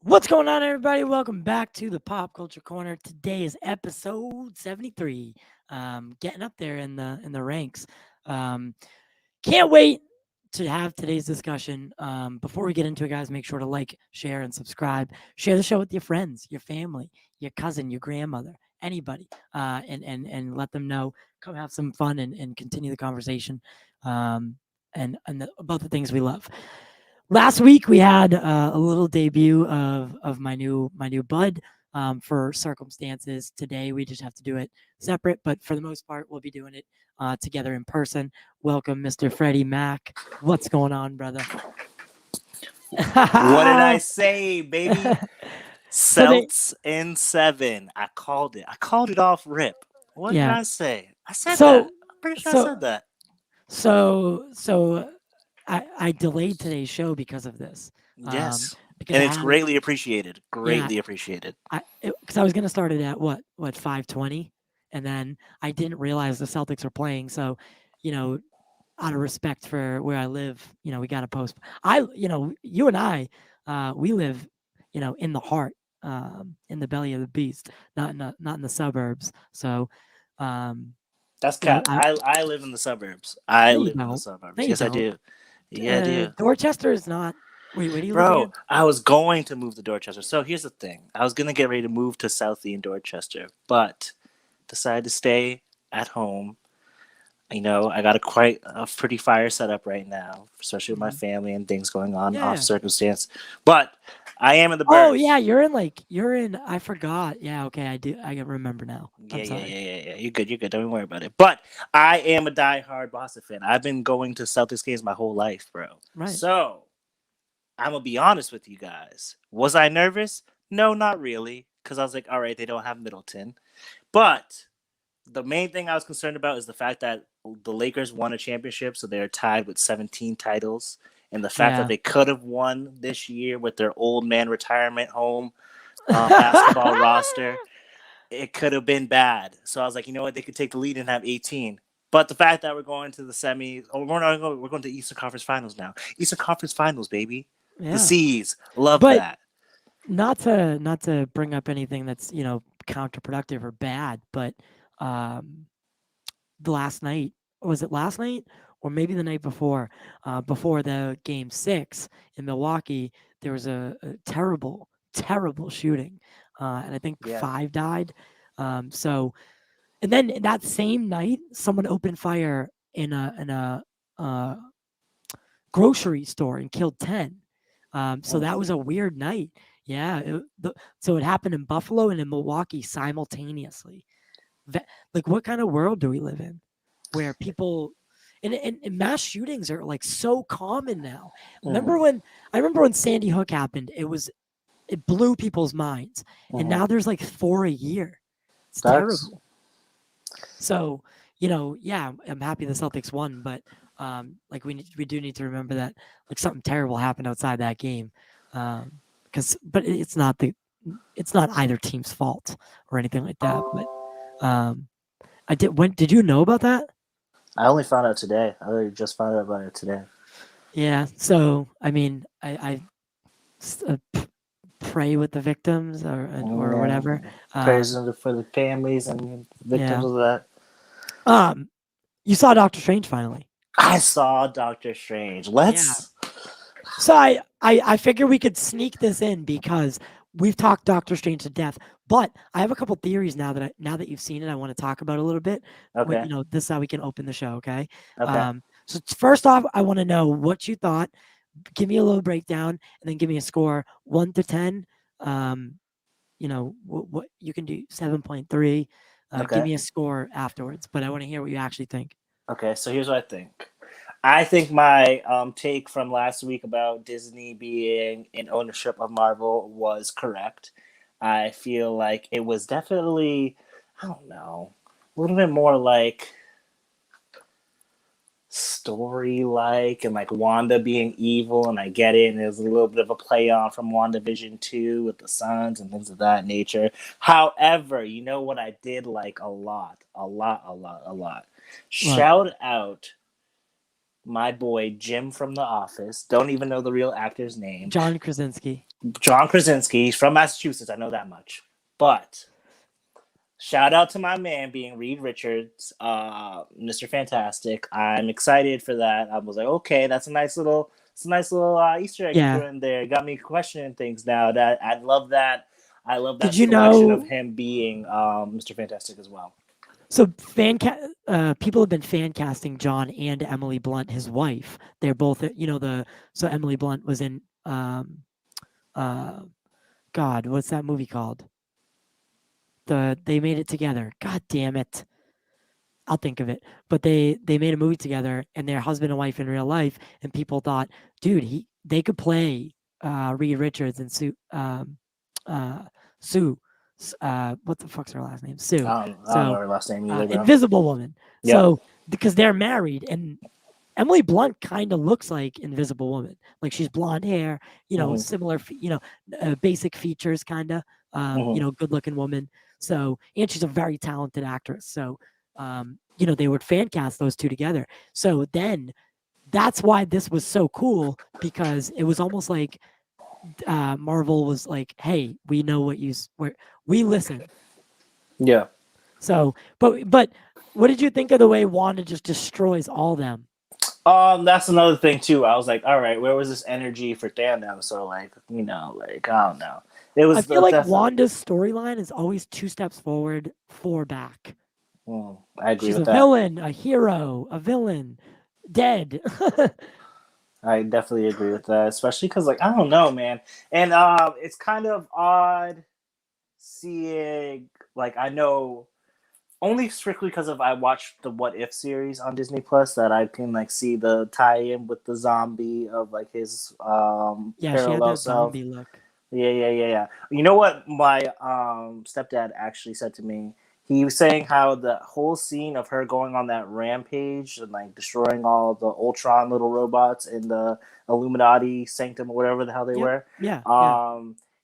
What's going on, everybody? Welcome back to the Pop Culture Corner. Today is episode 73. Getting up there in the ranks. Can't wait to have today's discussion. Before we get into it, guys, make sure to like, share, and subscribe. Share the show with your friends, your family, your cousin, your grandmother, anybody, and let them know. Come have some fun and continue the conversation about the things we love. Last week we had a little debut of my new bud for circumstances. Today we just have to do it separate, but for the most part we'll be doing it together in person. Welcome, Mr. Freddie Mac. What's going on, brother? What did I say, baby? Celtics in 7. I called it. I called it off rip. What did I say? I said that. I'm pretty sure I said that. So I delayed today's show because of this. Yes, and it's greatly appreciated. Greatly appreciated. Because I was going to start it at what 5:20, and then I didn't realize the Celtics are playing. So, out of respect for where I live, we got to post. You and I, we live, in the heart, in the belly of the beast, not in the suburbs. So, that's cat. I live in the suburbs. I live in the suburbs. Yes, I do. Yeah, I do. Dorchester is not. Wait, where do you live? Bro, I was going to move to Dorchester. So here's the thing. I was going to get ready to move to Southie in Dorchester, but decided to stay at home. I got a pretty fire setup right now, especially with my family and things going on off circumstance. But I am in the burbs. Oh, yeah, you're in, I forgot. Yeah, okay, I do. I remember now. Yeah. You're good. Don't worry about it. But I am a diehard Boston fan. I've been going to Celtics games my whole life, bro. Right. So I'm going to be honest with you guys. Was I nervous? No, not really. Because I was like, all right, they don't have Middleton. But the main thing I was concerned about is the fact that the Lakers won a championship, so they're tied with 17 titles. And the fact that they could have won this year with their old man retirement home basketball roster, it could have been bad. So I was like, you know what? They could take the lead and have 18. But the fact that we're going to the semis, we're going to Eastern Conference Finals now. Eastern Conference Finals, baby. Yeah. The C's. Love that. Not to bring up anything that's, counterproductive or bad, but last night, was it last night? Or maybe the night before the game 6 in Milwaukee, there was a terrible, terrible shooting. And I think 5 died. And then that same night, someone opened fire in a grocery store and killed 10. So that was a weird night. Yeah. So it happened in Buffalo and in Milwaukee simultaneously. Like, what kind of world do we live in where people... And mass shootings are like so common now. I remember when Sandy Hook happened, it blew people's minds. And now there's like 4 a year. It's terrible. So, I'm happy the Celtics won, but we do need to remember that like something terrible happened outside that game. But it's not either team's fault or anything like that. But did you know about that? I only found out today. I literally just found out about it today. Yeah. So, I mean, I pray with the victims or whatever. Prayers for the families and victims of that. You saw Doctor Strange finally. I saw Doctor Strange. So I figure we could sneak this in because we've talked Doctor Strange to death, but I have a couple theories now that you've seen it, I want to talk about a little bit. Okay. This is how we can open the show, okay? Okay. So first off, I want to know what you thought. Give me a little breakdown, and then give me a score 1 to 10. What you can do 7.3. Give me a score afterwards, but I want to hear what you actually think. Okay, so here's what I think. I think my take from last week about Disney being in ownership of Marvel was correct. I feel like it was definitely, I don't know, a little bit more like story like and like Wanda being evil, and I get it, and there's a little bit of a play on from WandaVision 2 with the sons and things of that nature. However, you know what I did like a lot. What? Shout out my boy Jim from The Office. Don't even know the real actor's name. John Krasinski. John Krasinski. He's from Massachusetts. I know that much. But shout out to my man being Reed Richards, Mr. Fantastic. I'm excited for that. I was like, okay, that's a nice little Easter egg Yeah. you threw in there. It got me questioning things now. That I love that. I love that Did you selection know- of him being Mr. Fantastic as well. So people have been fan casting John and Emily Blunt, his wife. They're both, so Emily Blunt was in, God, what's that movie called? They made it together. God damn it. I'll think of it. But they made a movie together, and they're husband and wife in real life. And people thought, dude, they could play Reed Richards and Sue. What the fuck's her last name? Sue. I don't know her last name either, bro. Invisible Woman. Yep. So because they're married, and Emily Blunt kind of looks like Invisible Woman. Like she's blonde hair, similar, basic features, kind of, good looking woman. So, and she's a very talented actress. So, they would fan cast those two together. So then that's why this was so cool, because it was almost like Marvel was like, hey, we know we listen. Yeah. So, but what did you think of the way Wanda just destroys all them? That's another thing too. I was like, all right, where was this energy for Thanos? So I don't know. It was. I feel like Wanda's storyline is always 2 steps forward, 4 back. I agree She's with a that. villain, a hero, a villain, dead. I definitely agree with that, especially because I don't know, man, and it's kind of odd seeing I know only strictly because I watched the What If series on Disney Plus that I can see the tie-in with the zombie of his yeah, she had parallel that self. zombie look. Yeah. You know what my stepdad actually said to me? He was saying how the whole scene of her going on that rampage and destroying all the Ultron little robots in the Illuminati sanctum or whatever the hell they were. Yeah.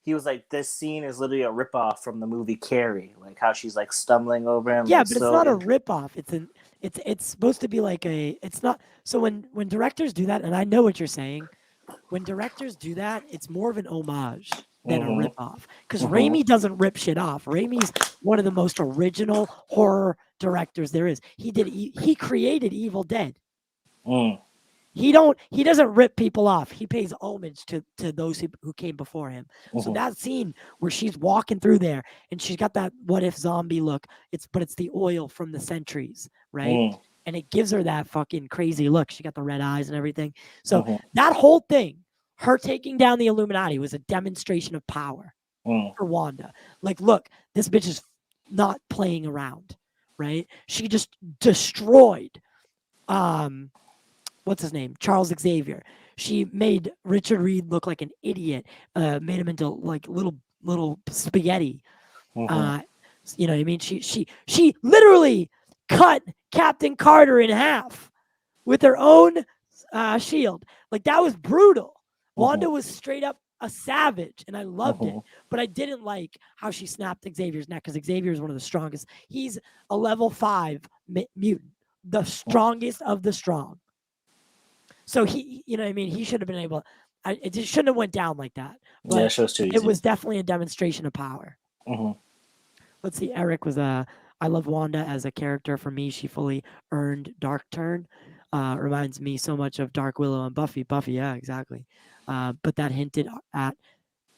He was like, this scene is literally a ripoff from the movie Carrie, how she's stumbling over him. Yeah, but it's not a ripoff. It's supposed to be it's not. So when directors do that, and I know what you're saying, when directors do that, it's more of an homage than a ripoff. Because Raimi doesn't rip shit off. Raimi's one of the most original horror directors there is. He created Evil Dead. He doesn't rip people off. He pays homage to those who came before him. So that scene where she's walking through there and she's got that what if zombie look, it's the oil from the centuries, right? And it gives her that fucking crazy look. She got the red eyes and everything. So that whole thing, her taking down the Illuminati, was a demonstration of power for Wanda. Look, this bitch is not playing around, right? She just destroyed what's his name? Charles Xavier. She made Richard Reed look like an idiot. Made him into little spaghetti. You know what I mean? She literally cut Captain Carter in half with her own shield. That was brutal. Wanda was straight up a savage, and I loved it. But I didn't like how she snapped Xavier's neck, because Xavier is one of the strongest. He's a level 5 mutant, the strongest of the strong. So he, you know what I mean? He should have been able. It just shouldn't have went down like that. But it shows too easy. It was definitely a demonstration of power. Let's see. Eric was I love Wanda as a character. For me, she fully earned Dark Turn. Reminds me so much of Dark Willow and Buffy. Buffy, yeah, exactly. But that hinted at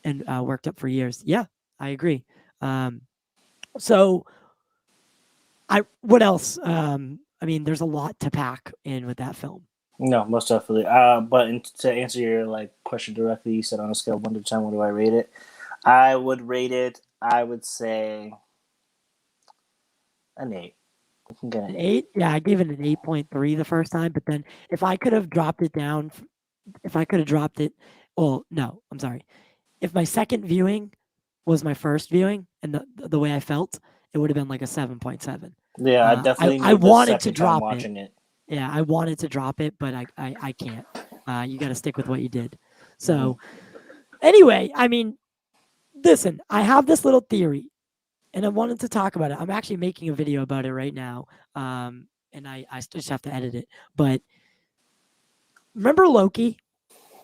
and worked up for years. Yeah, I agree. So, what else? I mean, there's a lot to pack in with that film. No, most definitely. But to answer your question directly, you said on a scale of 1 to 10, what do I rate it? I would rate it. I would say an 8. Okay. An 8? Yeah, I gave it an 8.3 the first time, but then if I could have dropped it down, if I could have dropped it, well, no, I'm sorry. If my second viewing was my first viewing and the way I felt, it would have been like a 7.7. Yeah, I definitely I need the wanted to second time drop it. watching it. Yeah, I wanted to drop it, but I can't. You got to stick with what you did. So anyway, I mean, listen, I have this little theory, and I wanted to talk about it. I'm actually making a video about it right now, and I just have to edit it. But remember Loki?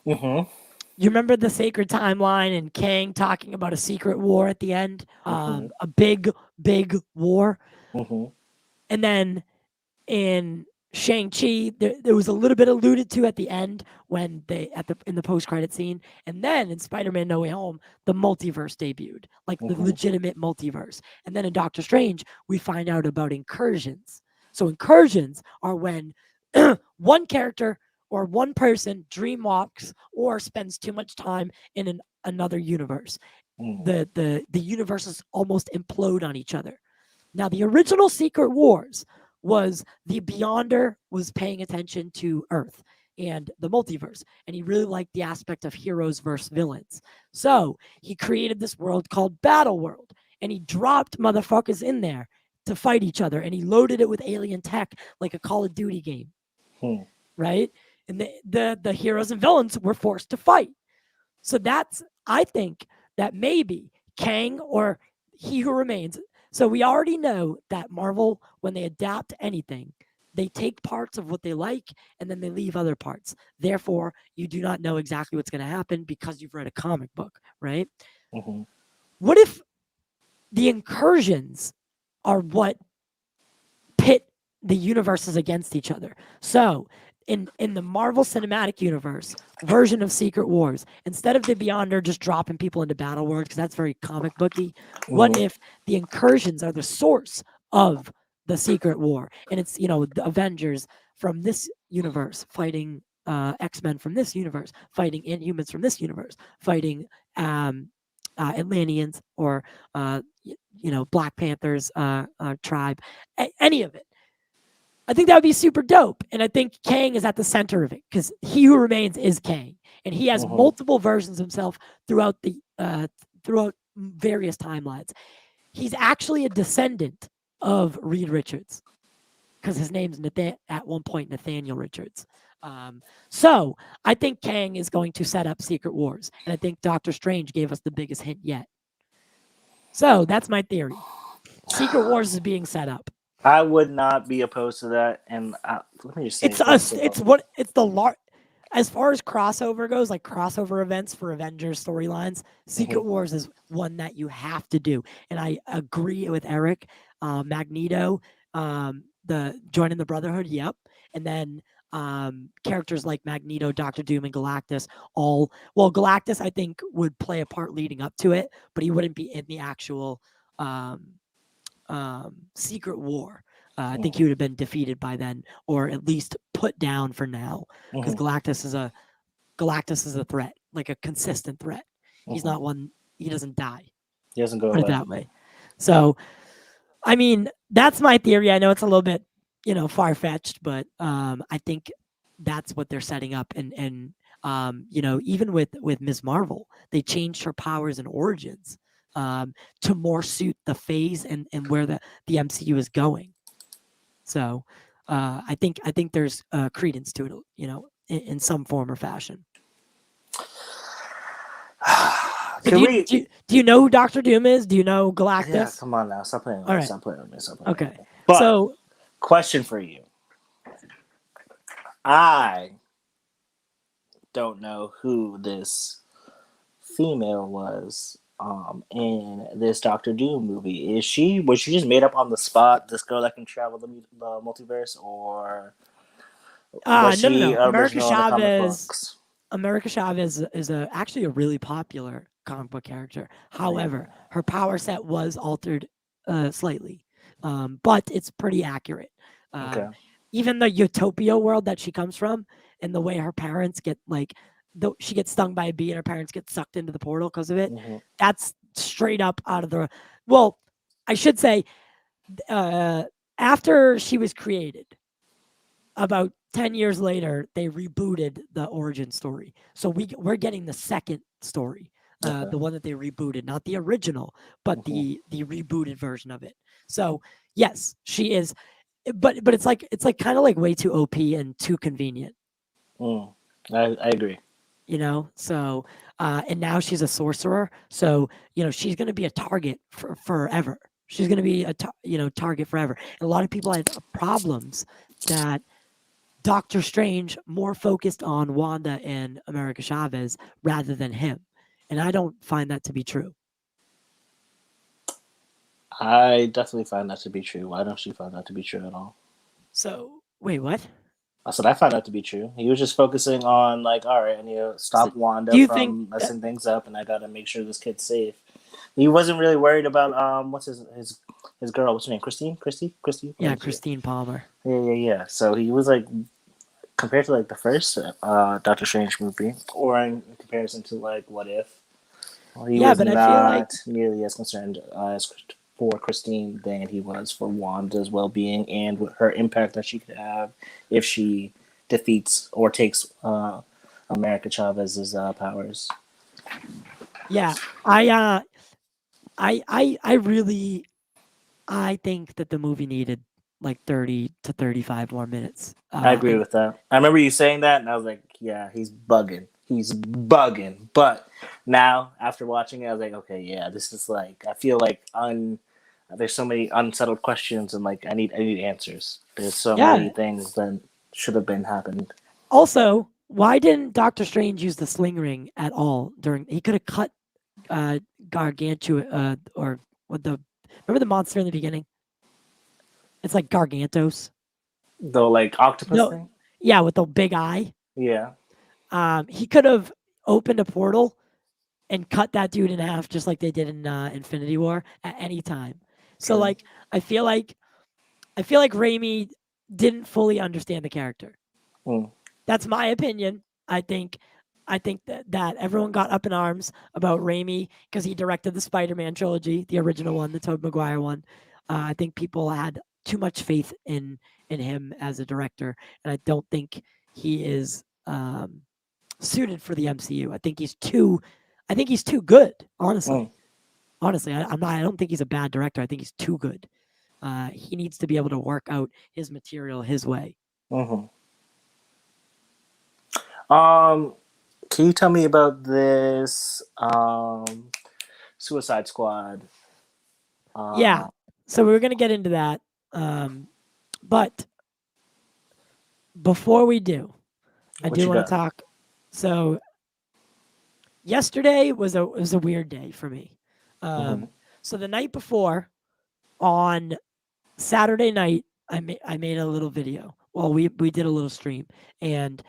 Mm-hmm. You remember the sacred timeline and Kang talking about a secret war at the end? Mhm. A big war. Mm-hmm. And then in Shang-Chi, there was a little bit alluded to at the end when they in the post-credit scene. And then in Spider-Man No Way Home, the multiverse debuted, like the legitimate multiverse. And then in Doctor Strange, we find out about incursions. So incursions are when one character or one person dreamwalks or spends too much time in another universe. The universes almost implode on each other. Now, the original Secret Wars was the Beyonder was paying attention to Earth and the multiverse, and he really liked the aspect of heroes versus villains. So he created this world called Battle World, and he dropped motherfuckers in there to fight each other, and he loaded it with alien tech like a Call of Duty game, right? And the heroes and villains were forced to fight. So I think that maybe Kang or He Who Remains. So we already know that Marvel, when they adapt anything, they take parts of what they like and then they leave other parts. Therefore, you do not know exactly what's going to happen because you've read a comic book, right? What if the incursions are what pit the universes against each other? So in the Marvel Cinematic Universe version of Secret Wars, instead of the Beyonder just dropping people into battle worlds, because that's very comic booky, what if the incursions are the source of the Secret War? And it's, the Avengers from this universe fighting X-Men from this universe, fighting Inhumans from this universe, fighting Atlanteans or, Black Panthers tribe, any of it. I think that would be super dope. And I think Kang is at the center of it because He Who Remains is Kang. And he has multiple versions of himself throughout various timelines. He's actually a descendant of Reed Richards because his name's at one point Nathaniel Richards. So I think Kang is going to set up Secret Wars. And I think Doctor Strange gave us the biggest hint yet. So that's my theory. Secret Wars is being set up. I would not be opposed to that, and let me just say, as far as crossover goes, like crossover events for Avengers storylines, Secret Wars is one that you have to do, and I agree with Eric. Magneto, the joining the Brotherhood, yep, and then characters like Magneto, Doctor Doom, and Galactus. Galactus I think would play a part leading up to it, but he wouldn't be in the actual Secret War. I think he would have been defeated by then, or at least put down for now, because Galactus is a threat, like a consistent threat. He's not one. He doesn't die. He doesn't go away. Put it that way. So, I mean, that's my theory. I know it's a little bit, far fetched, but I think that's what they're setting up. And even with Ms. Marvel, they changed her powers and origins to more suit the phase and where the MCU is going. So I think there's credence to it, in some form or fashion. Do you know who Doctor Doom is? Do you know Galactus? Yeah, come on now. Stop playing with me. Stop playing with me. Okay. But, so, question for you. I don't know who this female was in this Doctor Doom movie. Was she just made up on the spot, this girl that can travel the multiverse, or was she original in the comic books? America Chavez is actually a really popular comic book character. However, her power set was altered slightly, but it's pretty accurate. Even the utopia world that she comes from, and the way her parents get she gets stung by a bee and her parents get sucked into the portal because of it. That's straight up out of the. Well, I should say, after she was created, about 10 years later, they rebooted the origin story. So we're getting the second story, Okay. the one that they rebooted, not the original, but Mhm. the rebooted version of it. So yes, she is, but it's like kind of like way too OP and too convenient, Mm. I agree. So and now she's a sorcerer, so she's going to be a target for forever. She's going to be a target forever. And a lot of people had problems that Doctor Strange more focused on Wanda and America Chavez rather than him. And I don't find that to be true. I definitely find that to be true. Why don't you find that to be true at all? So, wait, what? I said I found that to be true. He was just focusing on like, all right, I need to So, stop Wanda do you think from messing things up, and I got to make sure this kid's safe. He wasn't really worried about what's his girl? What's her name? Christy. Yeah, Christine Palmer. Yeah. So he was like, compared to like the first Doctor Strange movie, or in comparison to like What If, he was but not I feel like nearly as concerned as for Christine than he was for Wanda's well-being and her impact that she could have if she defeats or takes America Chavez's powers. yeah, I think that the movie needed like 30 to 35 more minutes. I agree And with that. I remember you saying that, and I was like, "Yeah, he's bugging. He's bugging." But now, after watching it, I was like, "Okay, yeah, this is like I feel like there's so many unsettled questions, and like I need answers. There's so many yeah, things that should have been happened." also, why didn't Doctor Strange use the sling ring at all during? He could have cut Gargantua or what the remember the monster in the beginning? It's like Gargantos. The like octopus No, thing. yeah, with the big eye. Yeah. He could have opened a portal and cut that dude in half, just like they did in Infinity War at any time. So True. like, I feel like Raimi didn't fully understand the character. Mm. That's my opinion. I think that everyone got up in arms about Raimi because he directed the Spider-Man trilogy, the original one, the Tobey Maguire one. I think people had too much faith in him as a director, and I don't think he is suited for the MCU. I think he's too good. Honestly, Mm. I'm not. I don't think he's a bad director. I think he's too good. He needs to be able to work out his material his way. Mm-hmm. Can you tell me about this Suicide Squad? Yeah. So we were gonna get into that, but before we do, I What do you want to got? talk. So yesterday was a weird day for me. Mm-hmm. So the night before, on Saturday night, I made a little video. Well, we did a little stream, and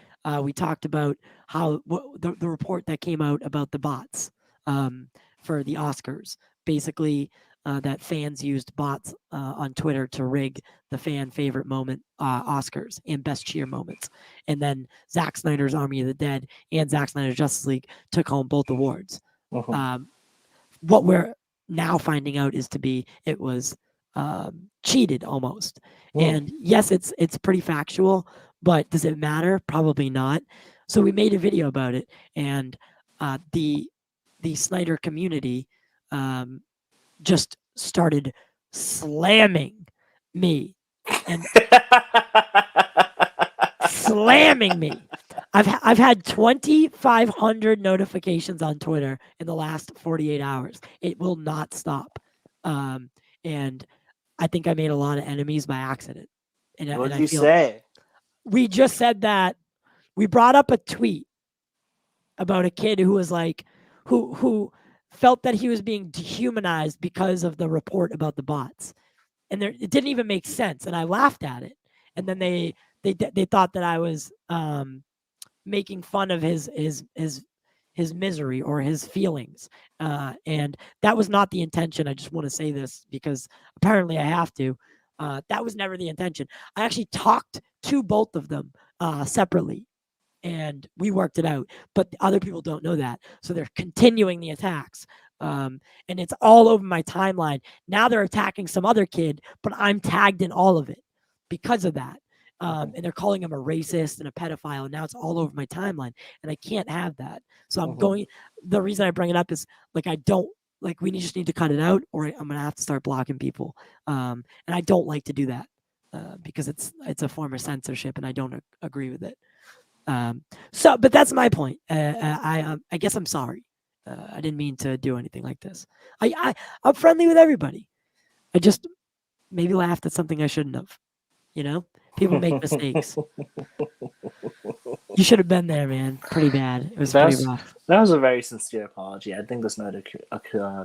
we talked about how the report that came out about the bots for the Oscars. Basically, that fans used bots on Twitter to rig the fan favorite moment Oscars and best cheer moments. And then Zack Snyder's Army of the Dead and Zack Snyder's Justice League took home both awards. Mm-hmm. What we're now finding out is it was cheated almost. Mm. And yes, it's pretty factual, but does it matter? Probably not. So we made a video about it, and the Snyder community just started slamming me and slamming me. I've had 2,500 notifications on Twitter in the last 48 hours. It will not stop, and I think I made a lot of enemies by accident. What And did I you feel say? we just said that we brought up a tweet about a kid who was like who felt that he was being dehumanized because of the report about the bots, and it didn't even make sense, and I laughed at it. And then they thought that I was making fun of his misery or his feelings, and that was not the intention. I just want to say this because apparently I have to. That was never the intention. I actually talked to both of them separately, and we worked it out. But other people don't know that, so they're continuing the attacks. and it's all over my timeline. Now they're attacking some other kid, but I'm tagged in all of it because of that. And they're calling him a racist and a pedophile. And now it's all over my timeline, and I can't have that. So I'm going. The reason I bring it up is like I don't like. We just need to cut it out, or I'm gonna have to start blocking people. And I don't like to do that because it's a form of censorship, and I don't agree with it. But that's my point. I guess I'm sorry. I didn't mean to do anything like this. I'm friendly with everybody. I just maybe laughed at something I shouldn't have. You know, people make mistakes. You should have been there, man. Pretty bad. It was pretty rough. That was a very sincere apology. I think the Snyder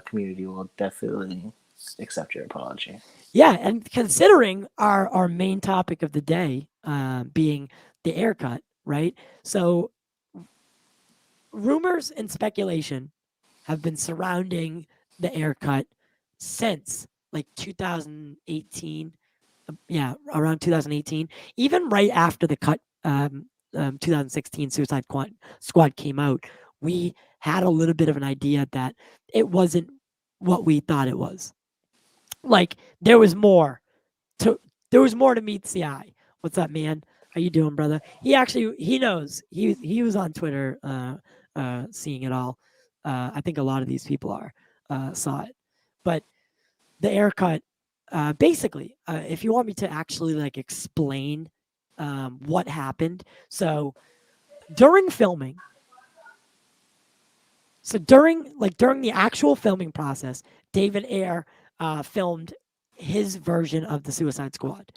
community will definitely accept your apology. Yeah, and considering our main topic of the day being the Ayer Cut, right? So rumors and speculation have been surrounding the Ayer Cut since like 2018. Yeah, around 2018, even right after the cut, 2016 Suicide Squad came out, we had a little bit of an idea that it wasn't what we thought it was. Like there was more to meet the eye. What's up, man? How you doing, brother? He knows. He was on Twitter, seeing it all. I think a lot of these people saw it, but the Ayer Cut. Basically, if you want me to actually like explain what happened, so during filming, during the actual filming process, David Ayer filmed his version of the Suicide Squad.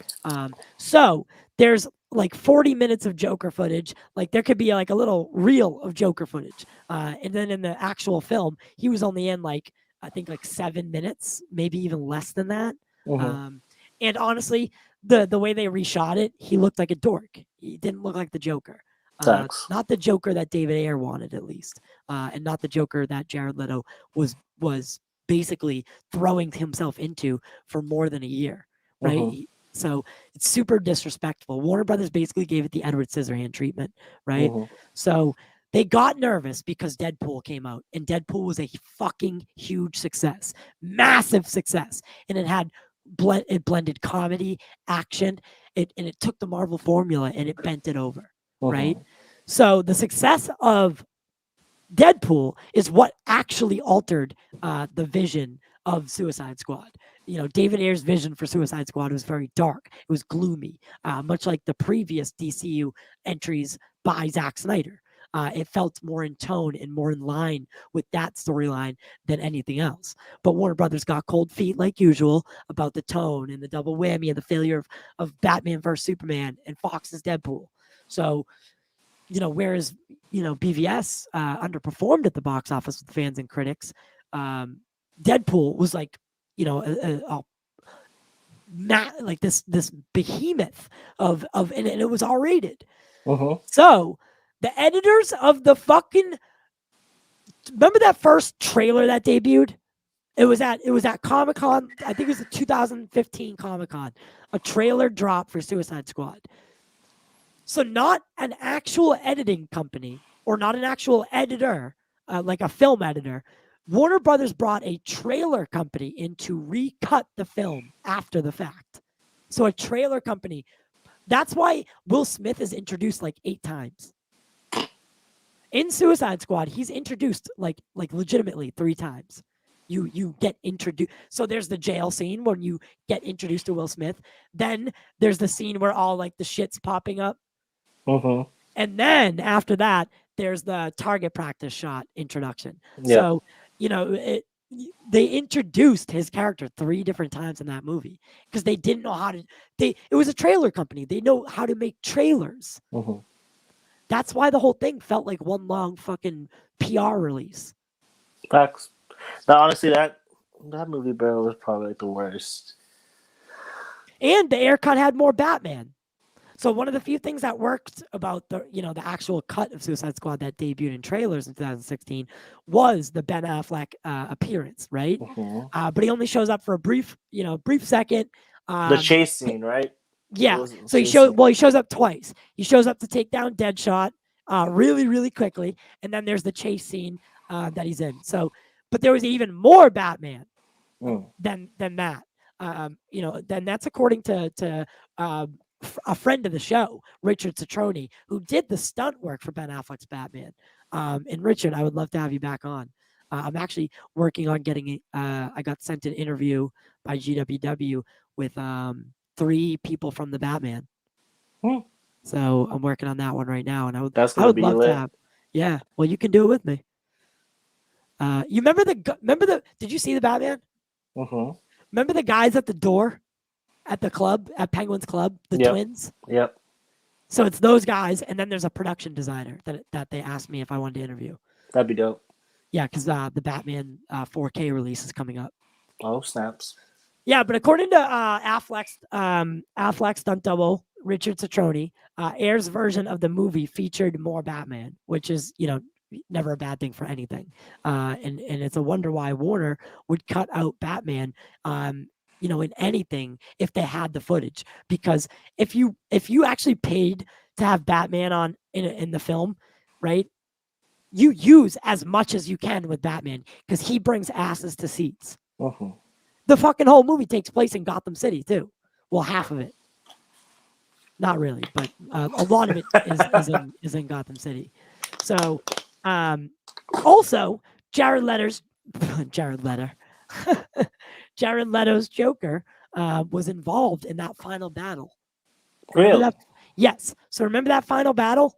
So there's like 40 minutes of Joker footage. Like there could be like a little reel of Joker footage, and then in the actual film, he was only in like I think like 7 minutes, maybe even less than that. And honestly, the way they reshot it, he looked like a dork. He didn't look like the Joker. Not the Joker that David Ayer wanted, at least, and not the Joker that Jared Leto was basically throwing himself into for more than a year, right? So it's super disrespectful. Warner Brothers basically gave it the Edward Scissorhand treatment, right? So they got nervous because Deadpool came out, and Deadpool was a fucking huge success, massive success, and it blended comedy, action, and it took the Marvel formula and it bent it over, right? So the success of Deadpool is what actually altered the vision of Suicide Squad. You know, David Ayer's vision for Suicide Squad was very dark. It was gloomy, much like the previous DCU entries by Zack Snyder. It felt more in tone and more in line with that storyline than anything else. But Warner Brothers got cold feet like usual about the tone and the double whammy and the failure of Batman vs. Superman and Fox's Deadpool. So, you know, whereas, you know, BVS underperformed at the box office with fans and critics, Deadpool was like, you know, like this behemoth of and it was R-rated. So the editors of the fucking remember that first trailer that debuted? It was at Comic-Con. I think it was the 2015 Comic-Con. A trailer drop for Suicide Squad. So not an actual editing company or not an actual editor, like a film editor. Warner Brothers brought a trailer company in to recut the film after the fact. So a trailer company. That's why Will Smith is introduced like 8 times. In Suicide Squad, he's introduced like legitimately 3 times. You get introduced. So there's the jail scene when you get introduced to Will Smith. Then there's the scene where all like the shit's popping up. And then after that, there's the target practice shot introduction. So, you know, they introduced his character 3 different times in that movie because they didn't know how to. It was a trailer company. They know how to make trailers. That's why the whole thing felt like one long fucking PR release. Facts. Now, honestly, that movie, bro, was probably like the worst. And the Ayer Cut had more Batman. So one of the few things that worked about the actual cut of Suicide Squad that debuted in trailers in 2016 was the Ben Affleck appearance, right? But he only shows up for a brief second. The chase scene, right? Yeah. So he shows up twice. He shows up to take down Deadshot really, really quickly, and then there's the chase scene that he's in. So, but there was even more Batman Mm. than that. Then that's according to a friend of the show, Richard Citroni, who did the stunt work for Ben Affleck's Batman. And Richard, I would love to have you back on. I'm actually working on getting. I got sent an interview by GWW with 3 people from the Batman. Hmm. So I'm working on that one right now, and That's I gonna would be love lit. to have. Yeah, well, you can do it with me. You remember the? Did you see the Batman? Mm-hmm. Remember the guys at the door at the club, at Penguins Club, the Yep. twins? Yep. So it's those guys, and then there's a production designer that they asked me if I wanted to interview. That'd be dope. Yeah, because the Batman 4K release is coming up. Oh, snaps. Yeah, but according to Affleck's stunt double, Richard Citroni, Ayer's version of the movie featured more Batman, which is, never a bad thing for anything. And it's a wonder why Warner would cut out Batman, in anything if they had the footage. Because if you actually paid to have Batman on in the film, right? You use as much as you can with Batman because he brings asses to seats. Mm-hmm. The fucking whole movie takes place in Gotham City too. Well, half of it. Not really, but a lot of it is in Gotham City. So, also Jared Leto's Joker was involved in that final battle. Really? That? Yes. So remember that final battle?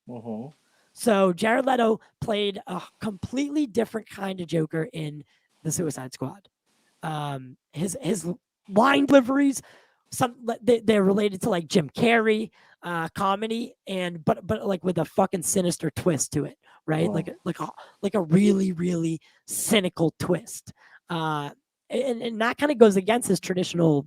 Mm-hmm. So Jared Leto played a completely different kind of Joker in the Suicide Squad. His line deliveries, they're related to like Jim Carrey comedy, but like with a fucking sinister twist to it, right? Oh. Like a really really cynical twist, and that kind of goes against the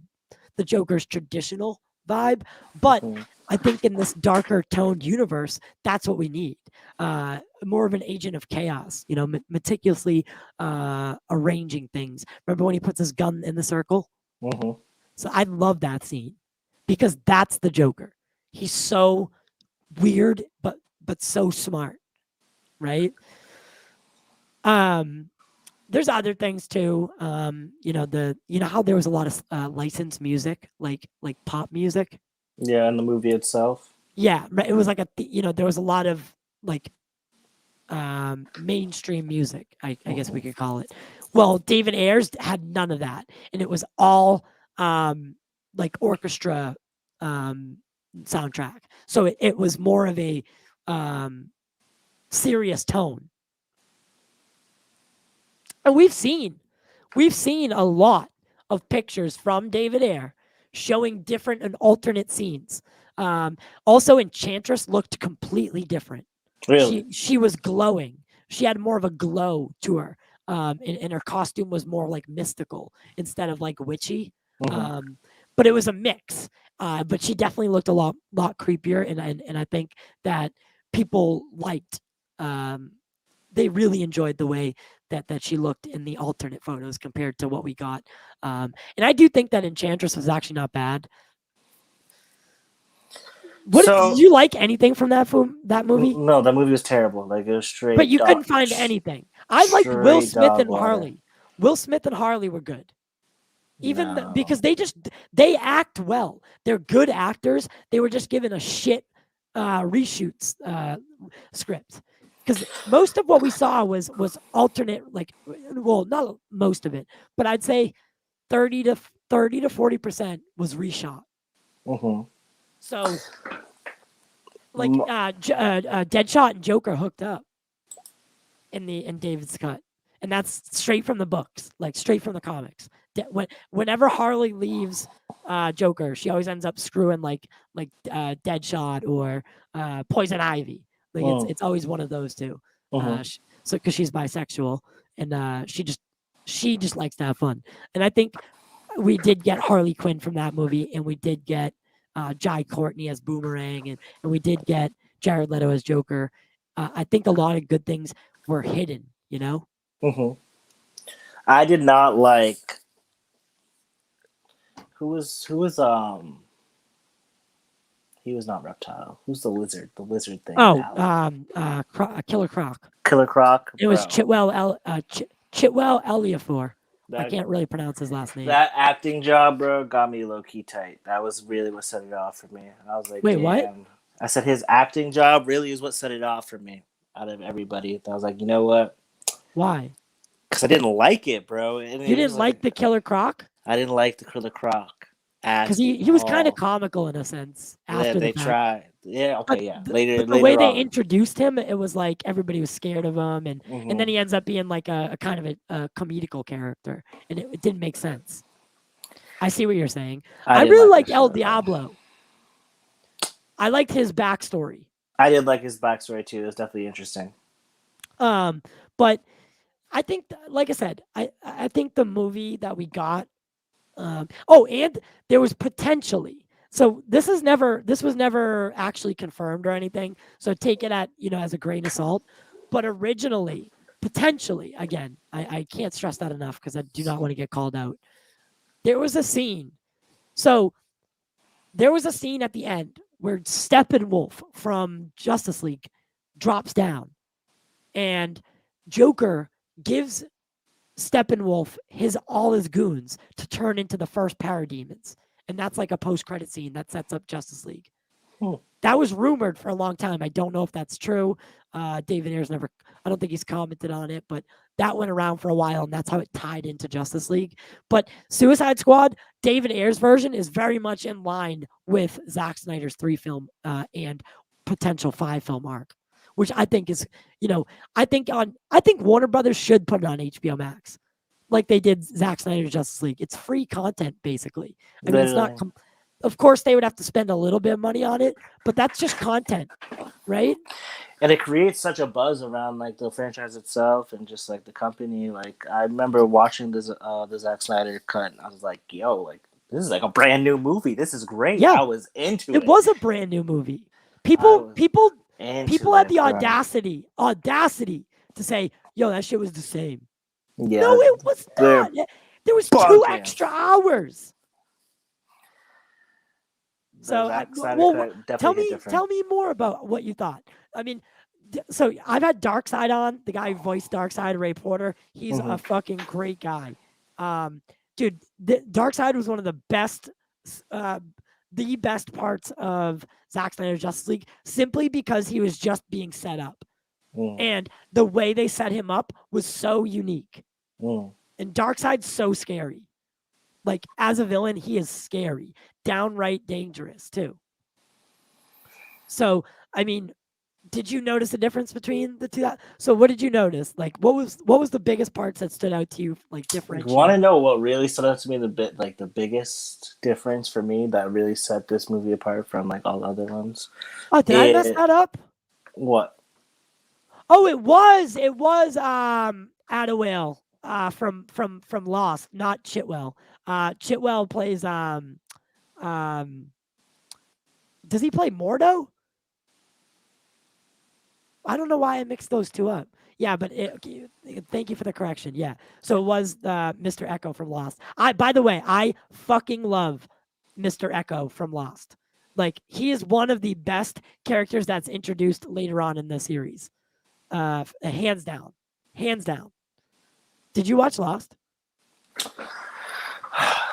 Joker's traditional vibe, but Mm-hmm. I think in this darker toned universe, that's what we need. More of an agent of chaos, meticulously arranging things. Remember when he puts his gun in the circle? Mm-hmm. So I love that scene because that's the Joker. He's so weird, but so smart, right? There's other things too. How there was a lot of licensed music, like pop music. Yeah, in the movie itself. Yeah, it was like there was a lot of like mainstream music, I guess we could call it. Well, David Ayers had none of that, and it was all like orchestra soundtrack. So it was more of a serious tone. And we've seen a lot of pictures from David Ayer showing different and alternate scenes. Also, Enchantress looked completely different. Really? She was glowing. She had more of a glow to her. And her costume was more like mystical instead of like witchy. Mm-hmm. But it was a mix. But she definitely looked a lot creepier, and I think that people liked. They really enjoyed the way that she looked in the alternate photos compared to what we got. And I do think that Enchantress was actually not bad. Did you like anything from that movie? No, that movie was terrible. Like it was straight. But you couldn't find anything. I liked Will Smith and water. Harley. Will Smith and Harley were good. Because they act well. They're good actors. They were just given a shit reshoots script. Because most of what we saw was alternate, not most of it, but I'd say 30 to 40% was reshot. Mm-hmm. So, Deadshot and Joker hooked up in David's cut, and that's straight from the books, like straight from the comics. Whenever Harley leaves Joker, she always ends up screwing like Deadshot or Poison Ivy. Like it's always one of those two. Mm-hmm. So because she's bisexual and she just likes to have fun. And I think we did get Harley Quinn from that movie, and we did get Jai Courtney as Boomerang, and we did get Jared Leto as Joker. I think a lot of good things were hidden. Mm-hmm. I did not like. Who was he was not Reptile. Who's the lizard? The lizard thing. Oh, Killer Croc. Killer Croc. It was Chitwell Ejiofor. I That can't really pronounce his last name. that acting job, bro, got me low key tight. That was really what set it off for me. I was like, Wait, damn. what? I said his acting job really is what set it off for me out of everybody. I was like, you know what? Why? Because I didn't like it, bro. And You it was didn't like the Killer Croc? I didn't like the Killer Croc Because at he was kind of all. comical in a sense Yeah, after they the fact. tried. Yeah, But okay, yeah. the, Later, but the way they on. introduced him, it was like everybody was scared of him, and Mhm. then he ends up being like a kind of a comedical character, and it didn't make sense. I see what you're saying. I didn't really like like El Diablo. I liked his backstory. I did like his backstory too. It was definitely interesting. But I think, like I said, I think the movie that we got. And there was potentially. So this was never actually confirmed or anything. So take it at as a grain of salt. But originally, potentially, again, I can't stress that enough because I do not want to get called out. There was a scene. So there was a scene at the end where Steppenwolf from Justice League drops down, and Joker gives Steppenwolf all his goons to turn into the first parademons. And that's like a post-credit scene that sets up Justice League. That was rumored for a long time. I don't know if that's true. David Ayers I don't think he's commented on it, but that went around for a while, and that's how it tied into Justice League. But Suicide Squad, David Ayers' version is very much in line with Zack Snyder's 3-film and potential 5-film arc, which I think is, I think Warner Brothers should put it on HBO Max, like they did Zack Snyder's Justice League. It's free content, basically. I mean, it's not. Of course, they would have to spend a little bit of money on it, but that's just content, right? And it creates such a buzz around like the franchise itself and just like the company. Like I remember watching the Zack Snyder cut, and I was like, "Yo, like this is like a brand new movie. This is great." Yeah, I was into it. It was a brand new movie. People had the audacity to say, "Yo, that shit was the same." Yeah, no, it was not. There was 2 extra hours. So, tell me more about what you thought. I mean, so I've had Darkseid on, the guy who voiced Darkseid, Ray Porter. He's a fucking great guy. Dude, Darkseid was one of the best parts of Zack Snyder's Justice League, simply because he was just being set up. And the way they set him up was so unique. And Darkseid's so scary. Like, as a villain, he is scary. Downright dangerous, too. So, I mean, did you notice a difference between the two? So, what did you notice? Like, what was the biggest parts that stood out to you, like, differentiate? You want to know what really stood out to me? The biggest difference for me that really set this movie apart from like all the other ones. Oh, did I mess that up? What? Oh, it was Adawale from Lost, not Chitwell. Chitwell plays does he play Mordo? I don't know why I mixed those two up. Yeah, but thank you for the correction. Yeah, so it was Mr. Echo from Lost. By the way, I fucking love Mr. Echo from Lost. Like, he is one of the best characters that's introduced later on in the series. Hands down. Did you watch Lost?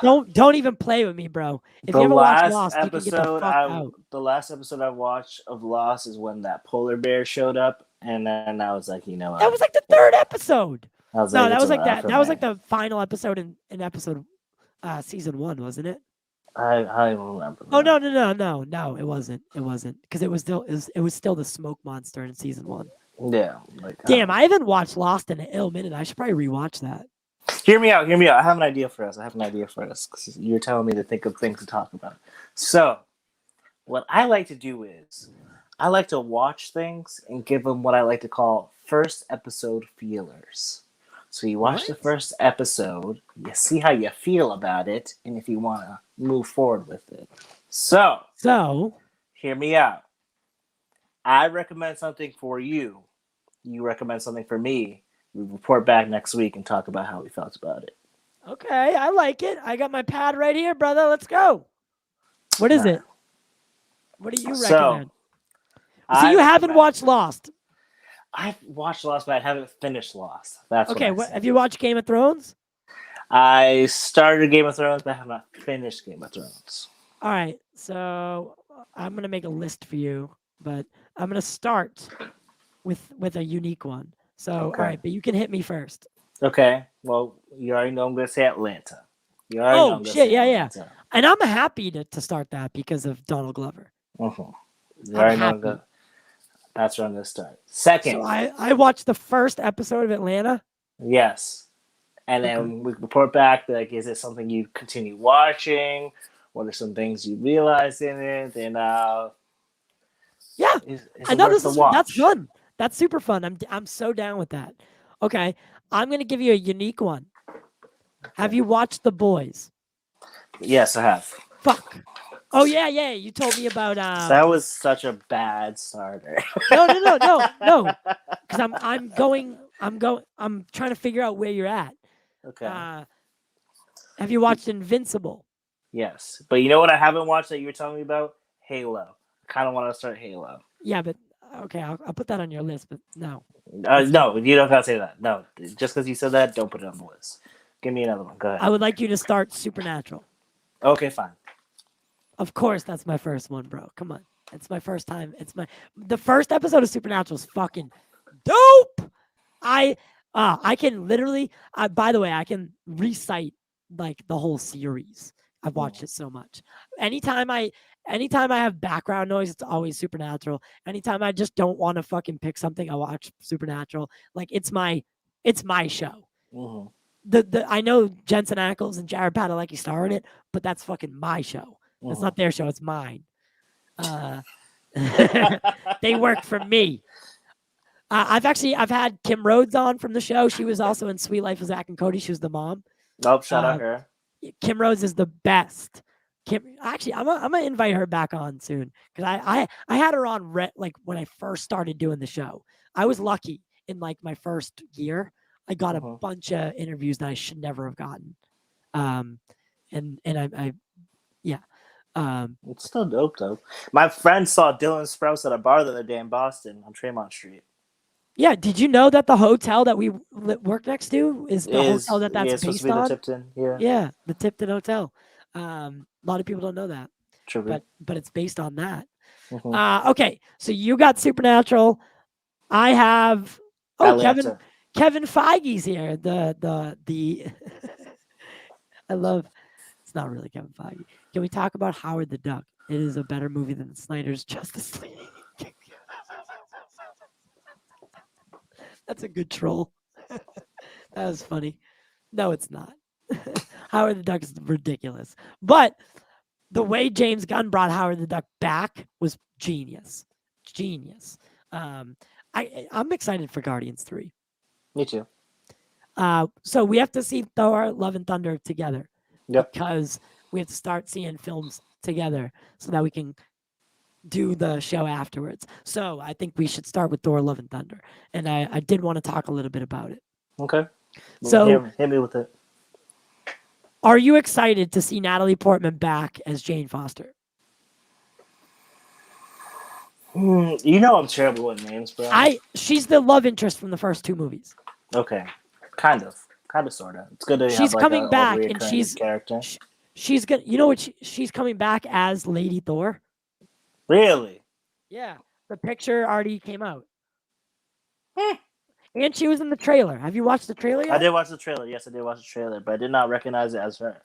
Don't even play with me, bro. If you ever watch Lost, you can get the fuck out. The last episode I watched of Lost is when that polar bear showed up, and then I was like, that was like the 3rd episode. That was like that. That was like the final episode in episode season 1, wasn't it? I don't remember. Oh no, it wasn't. It wasn't, because it was still the smoke monster in season 1. Yeah. Damn, I haven't watched Lost in an ill minute. I should probably rewatch that. Hear me out. I have an idea for us. Because you're telling me to think of things to talk about. So, what I like to do is, I like to watch things and give them what I like to call first episode feelers. So you watch the first episode, you see how you feel about it, and if you want to move forward with it. So, hear me out. I recommend something for you. You recommend something for me. We report back next week and talk about how we felt about it. Okay, I like it. I got my pad right here, brother. Let's go. What is it? What do you recommend? So you haven't watched Lost. I've watched Lost, but I haven't finished Lost. That's Okay, what I said. have you watched Game of Thrones? I started Game of Thrones, but I have not finished Game of Thrones. All right, so I'm gonna make a list for you, but I'm gonna start with a unique one. So, Okay. all right, but you can hit me first. Okay. Well, you already know I'm going to say Atlanta. You already know I'm Oh gonna shit, say yeah. Atlanta. And I'm happy to start that because of Donald Glover. Mhm. You I'm already know happy. that's where I'm going to start. Second, So I watched the first episode of Atlanta. yes. And then Okay. we report back, like, is it something you continue watching? What are some things you realized in it? And Yeah, is I it know worth the that's watch? fun. That's super fun. I'm so down with that. Okay, I'm gonna give you a unique one. Have you watched The Boys? Yes, I have. Fuck. Oh yeah. You told me about That was such a bad starter. No. Because I'm trying to figure out where you're at. Okay. Have you watched Invincible? Yes, but you know what I haven't watched that you were telling me about? Halo. I kind of want to start Halo. Yeah, but okay, I'll put that on your list. But no, No, you don't gotta say that. No, just because you said that, don't put it on the list. Give me another one. Go ahead. I would like you to start Supernatural. Okay, fine. Of course, that's my first one, bro. Come on, it's my first time. The first episode of Supernatural is fucking dope. I can literally. By the way, I can recite like the whole series. I've watched it so much. Anytime I have background noise, it's always Supernatural. Anytime I just don't want to fucking pick something, I watch Supernatural. Like it's my show. Mm-hmm. I know Jensen Ackles and Jared Padalecki starred it, but that's fucking my show. It's not their show, it's mine. They work for me. I've had Kim Rhodes on from the show. She was also in Sweet Life of Zach and Cody. She was the mom. Nope, shout out her. Kim Rhodes is the best. Actually, I'm gonna invite her back on soon because I had her on like when I first started doing the show. I was lucky in like my first year. I got a bunch of interviews that I should never have gotten. And I yeah. It's still dope though. My friend saw Dylan Sprouse at a bar the other day in Boston on Tremont Street. Yeah, did you know that the hotel that we work next to is the hotel that's based on? The Tipton, Yeah, the Tipton Hotel. A lot of people don't know that. True. But it's based on that. Mm-hmm. Okay, so you got Supernatural. I have Atlanta. Kevin Feige's here. The I love. It's not really Kevin Feige. Can we talk about Howard the Duck? It is a better movie than Snyder's Justice League. That's a good troll. That was funny. No, it's not. Howard the Duck is ridiculous. But the way James Gunn brought Howard the Duck back was genius. Genius. I'm excited for Guardians 3. Me too. So we have to see Thor, Love and Thunder together. Yep. Because we have to start seeing films together so that we can do the show afterwards. So I think we should start with Thor, Love and Thunder. And I did want to talk a little bit about it. Okay. So hit me with it. Are you excited to see Natalie Portman back as Jane Foster? You know I'm terrible with names, bro. She's the love interest from the first two movies. Okay. Kind of, sort of. It's good to she's have coming like back, and she's character. She's gonna. You know what? She's coming back as Lady Thor. Really? Yeah. The picture already came out. And she was in the trailer. Have you watched the trailer yet? I did watch the trailer. Yes, I did watch the trailer, but I did not recognize it as her.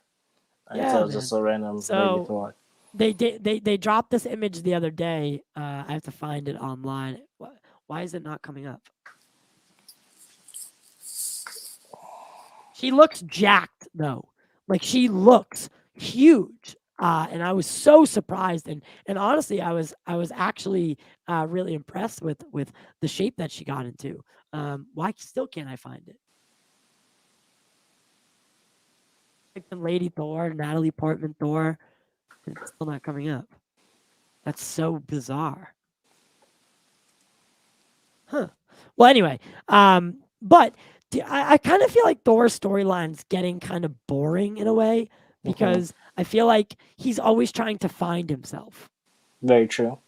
Yeah, it was just so random. So they dropped this image the other day. I have to find it online. Why is it not coming up? She looks jacked though. Like she looks huge. And I was so surprised, and honestly, I was actually really impressed with the shape that she got into. Why still can't I find it? Like the Lady Thor, Natalie Portman Thor, it's still not coming up. That's so bizarre. Huh. Well, anyway, but I kind of feel like Thor's storyline's getting kind of boring in a way. Because I feel like he's always trying to find himself. Very true.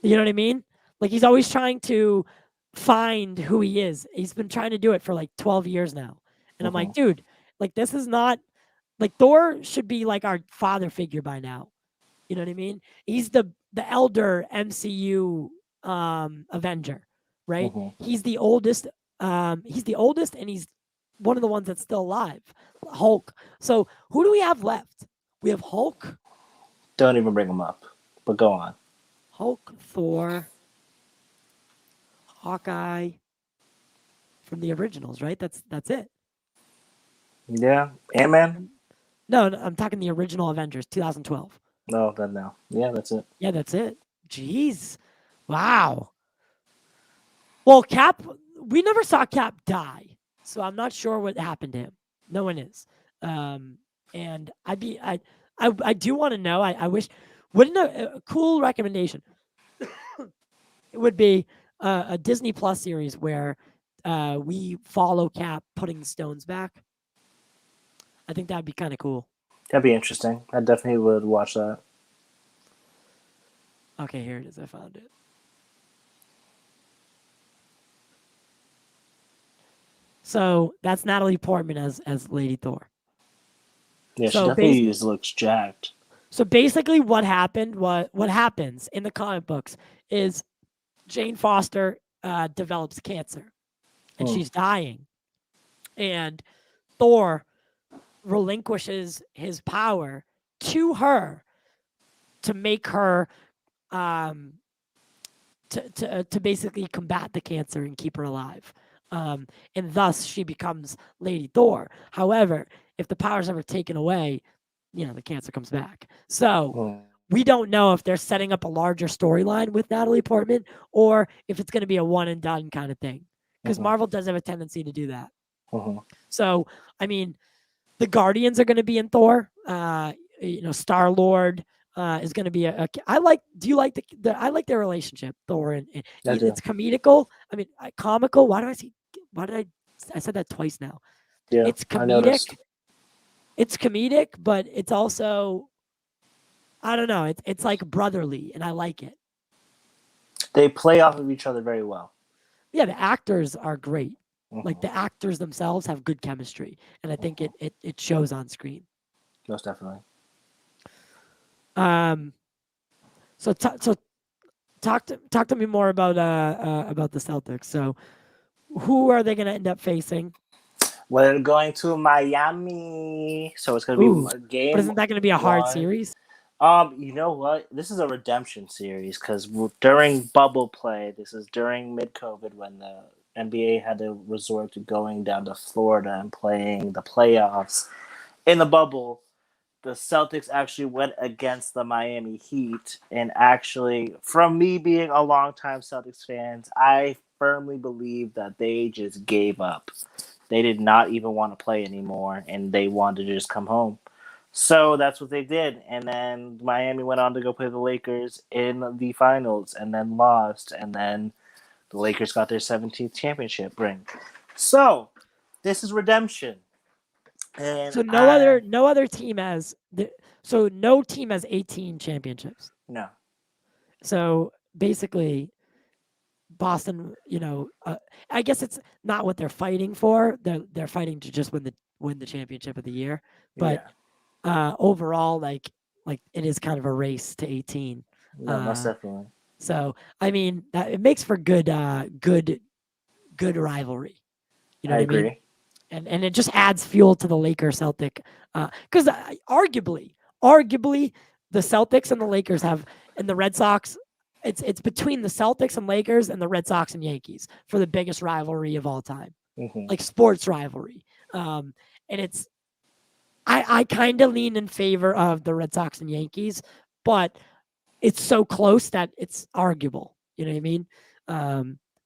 You know what I mean? Like he's always trying to find who he is. He's been trying to do it for like 12 years now. And I'm like, dude, like this is not like Thor should be like our father figure by now. You know what I mean? He's the elder MCU Avenger, right? He's the oldest. He's the oldest, and he's one of the ones that's still alive. Hulk. So who do we have left? We have Hulk. Don't even bring him up. But go on. Hulk, Thor, Hawkeye from the originals, right? That's it. Yeah, Ant-Man. No, I'm talking the original Avengers, 2012. No, then no. Yeah, that's it. Yeah, that's it. Jeez, wow. Well, Cap, we never saw Cap die, so I'm not sure what happened to him. No one is. And I do want to know. I wish, wouldn't a cool recommendation? It would be a Disney Plus series where we follow Cap putting the stones back. I think that'd be kind of cool. That'd be interesting. I definitely would watch that. Okay, here it is. I found it. So that's Natalie Portman as Lady Thor. Yeah, So she definitely looks jacked. So basically, what happens in the comic books is Jane Foster develops cancer, and she's dying, and Thor relinquishes his power to her to make her to basically combat the cancer and keep her alive. And thus she becomes Lady Thor. However, if the power's ever taken away, the cancer comes back. So we don't know if they're setting up a larger storyline with Natalie Portman or if it's going to be a one and done kind of thing. Because Marvel does have a tendency to do that. So, I mean, the Guardians are going to be in Thor. Star-Lord is going to be do you like I like their relationship, Thor and it's comedical. I mean, comical. Why did I said that twice now. Yeah, it's comedic. It's comedic, but it's also, I don't know. It's like brotherly, and I like it. They play off of each other very well. Yeah, the actors are great. Like the actors themselves have good chemistry, and I think it shows on screen. Most definitely. So talk to me more about the Celtics. So who are they going to end up facing? We're going to Miami, so it's going to be a game. But isn't that going to be a hard series? You know what? This is a redemption series because during bubble play, this is during mid-COVID when the NBA had to resort to going down to Florida and playing the playoffs. In the bubble, the Celtics actually went against the Miami Heat, and actually, from me being a longtime Celtics fan, I firmly believe that they just gave up. They did not even want to play anymore, and they wanted to just come home. So that's what they did. And then Miami went on to go play the Lakers in the finals and then lost. And then the Lakers got their 17th championship ring. So this is redemption. And so no other team has no team has 18 championships. No. So basically Boston, I guess it's not what they're fighting for. They're fighting to just win the championship of the year. But overall, like it is kind of a race to 18. No, most definitely. So I mean, it makes for good rivalry. You know what I agree. mean? And it just adds fuel to the Lakers Celtic, because arguably the Celtics and the Lakers and the Red Sox. It's between the Celtics and Lakers and the Red Sox and Yankees for the biggest rivalry of all time, like sports rivalry. And it's I kind of lean in favor of the Red Sox and Yankees, but it's so close that it's arguable. You know what I mean?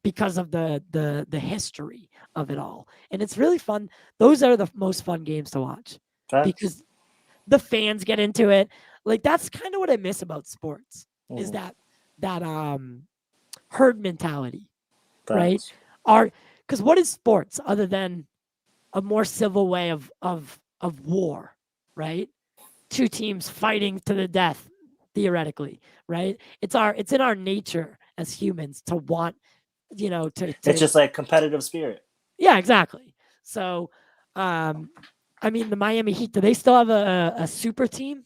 Because of the history of it all, and it's really fun. Those are the most fun games to watch because the fans get into it. Like that's kind of what I miss about sports is that herd mentality, right? Because what is sports other than a more civil way of war, right? Two teams fighting to the death, theoretically, right? It's in our nature as humans to want It's just like competitive spirit. Yeah, exactly. So, I mean, the Miami Heat, do they still have a super team?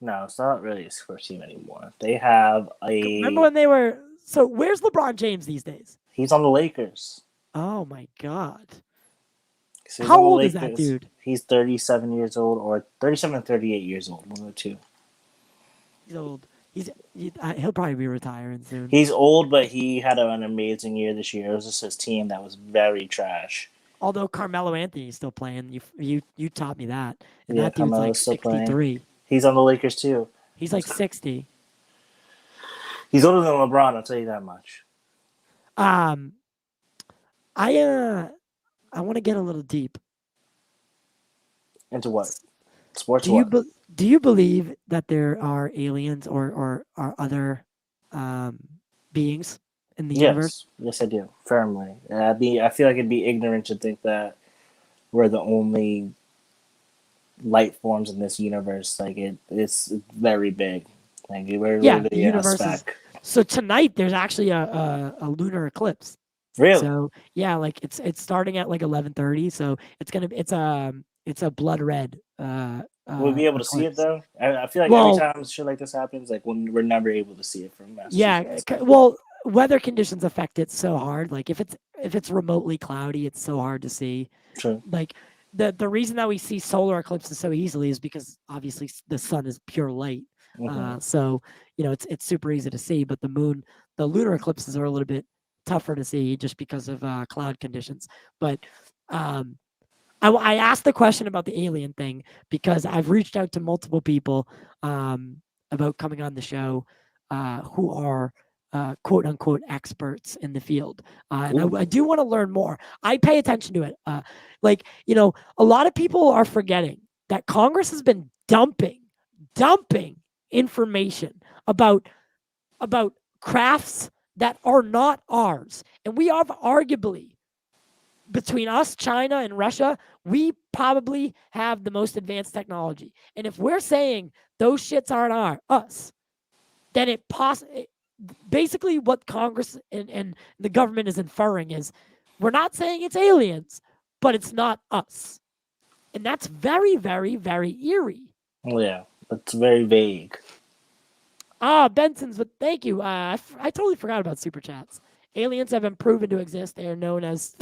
No, it's not really a super team anymore. They have Remember when they were? So, where's LeBron James these days? He's on the Lakers. Oh my God! So How old is that dude? He's 37 years old, or 37 and 38 years old. One of the two. He's old. He'll probably be retiring soon. He's old, but he had an amazing year this year. It was just his team that was very trash. Although Carmelo Anthony is still playing, you taught me that, and Yeah, that dude's like Carmelo's still 63. playing. He's on the Lakers too. He's like 60. He's older than LeBron. I'll tell you that much. I want to get a little deep. Into what? Sports. Do you believe that there are aliens or are other beings in the universe? Yes, I do firmly. I feel like it'd be ignorant to think that we're the only light forms in this universe. Like it's very big. Like we're the universe is. So tonight there's actually a lunar eclipse. Really? So yeah, like it's starting at like 11:30. So it's a blood red. We'll be able to see it though. I feel like every time shit like this happens, like when we're never able to see it from Massachusetts. Yeah, well, weather conditions affect it so hard. Like if it's remotely cloudy, it's so hard to see. True. Like the reason that we see solar eclipses so easily is because obviously the sun is pure light. Mm-hmm. So it's super easy to see. But the lunar eclipses are a little bit tougher to see just because of cloud conditions. But I asked the question about the alien thing because I've reached out to multiple people about coming on the show who are quote unquote experts in the field. And I do want to learn more. I pay attention to it. A lot of people are forgetting that Congress has been dumping information about crafts that are not ours. And we have arguably, between us, China, and Russia, we probably have the most advanced technology. And if we're saying those shits aren't us, then basically what Congress and the government is inferring is we're not saying it's aliens, but it's not us. And that's very, very, very eerie. Yeah, it's very vague. Benson's, but thank you. I totally forgot about super chats. Aliens have been proven to exist. They are known as...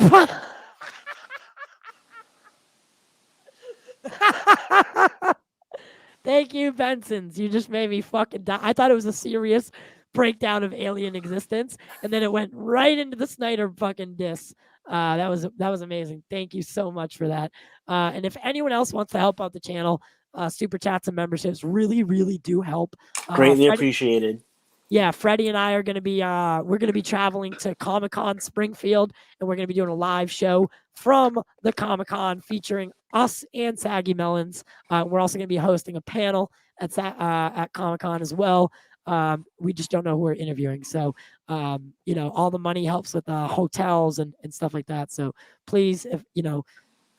Thank you, Benson's. You just made me fucking die. I thought it was a serious breakdown of alien existence, and then it went right into the Snyder fucking diss. That was amazing. Thank you so much for that. And if anyone else wants to help out the channel, super chats and memberships really, really do help. Greatly appreciated. Yeah, Freddie and I are going to be we're going to be traveling to Comic-Con Springfield, and we're going to be doing a live show from the Comic-Con featuring us and Saggy Melons. We're also going to be hosting a panel at Comic-Con as well. We just don't know who we're interviewing. So, all the money helps with hotels and stuff like that. So please, if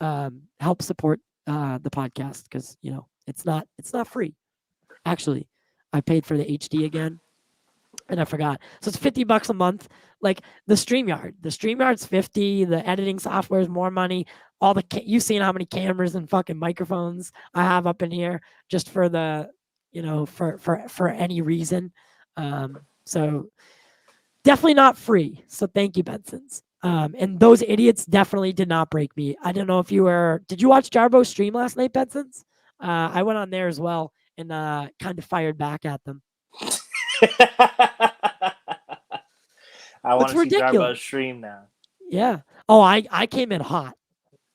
help support the podcast because it's not free. Actually, I paid for the HD again. And I forgot. So it's $50 a month. Like the StreamYard's 50. The editing software is more money. You've seen how many cameras and fucking microphones I have up in here just for the, for any reason. So definitely not free. So thank you, Benson's. And those idiots definitely did not break me. I don't know if did you watch Jarbo's stream last night, Benson's? I went on there as well and kind of fired back at them. I want to see Jarbo's stream now. Yeah. Oh, I came in hot.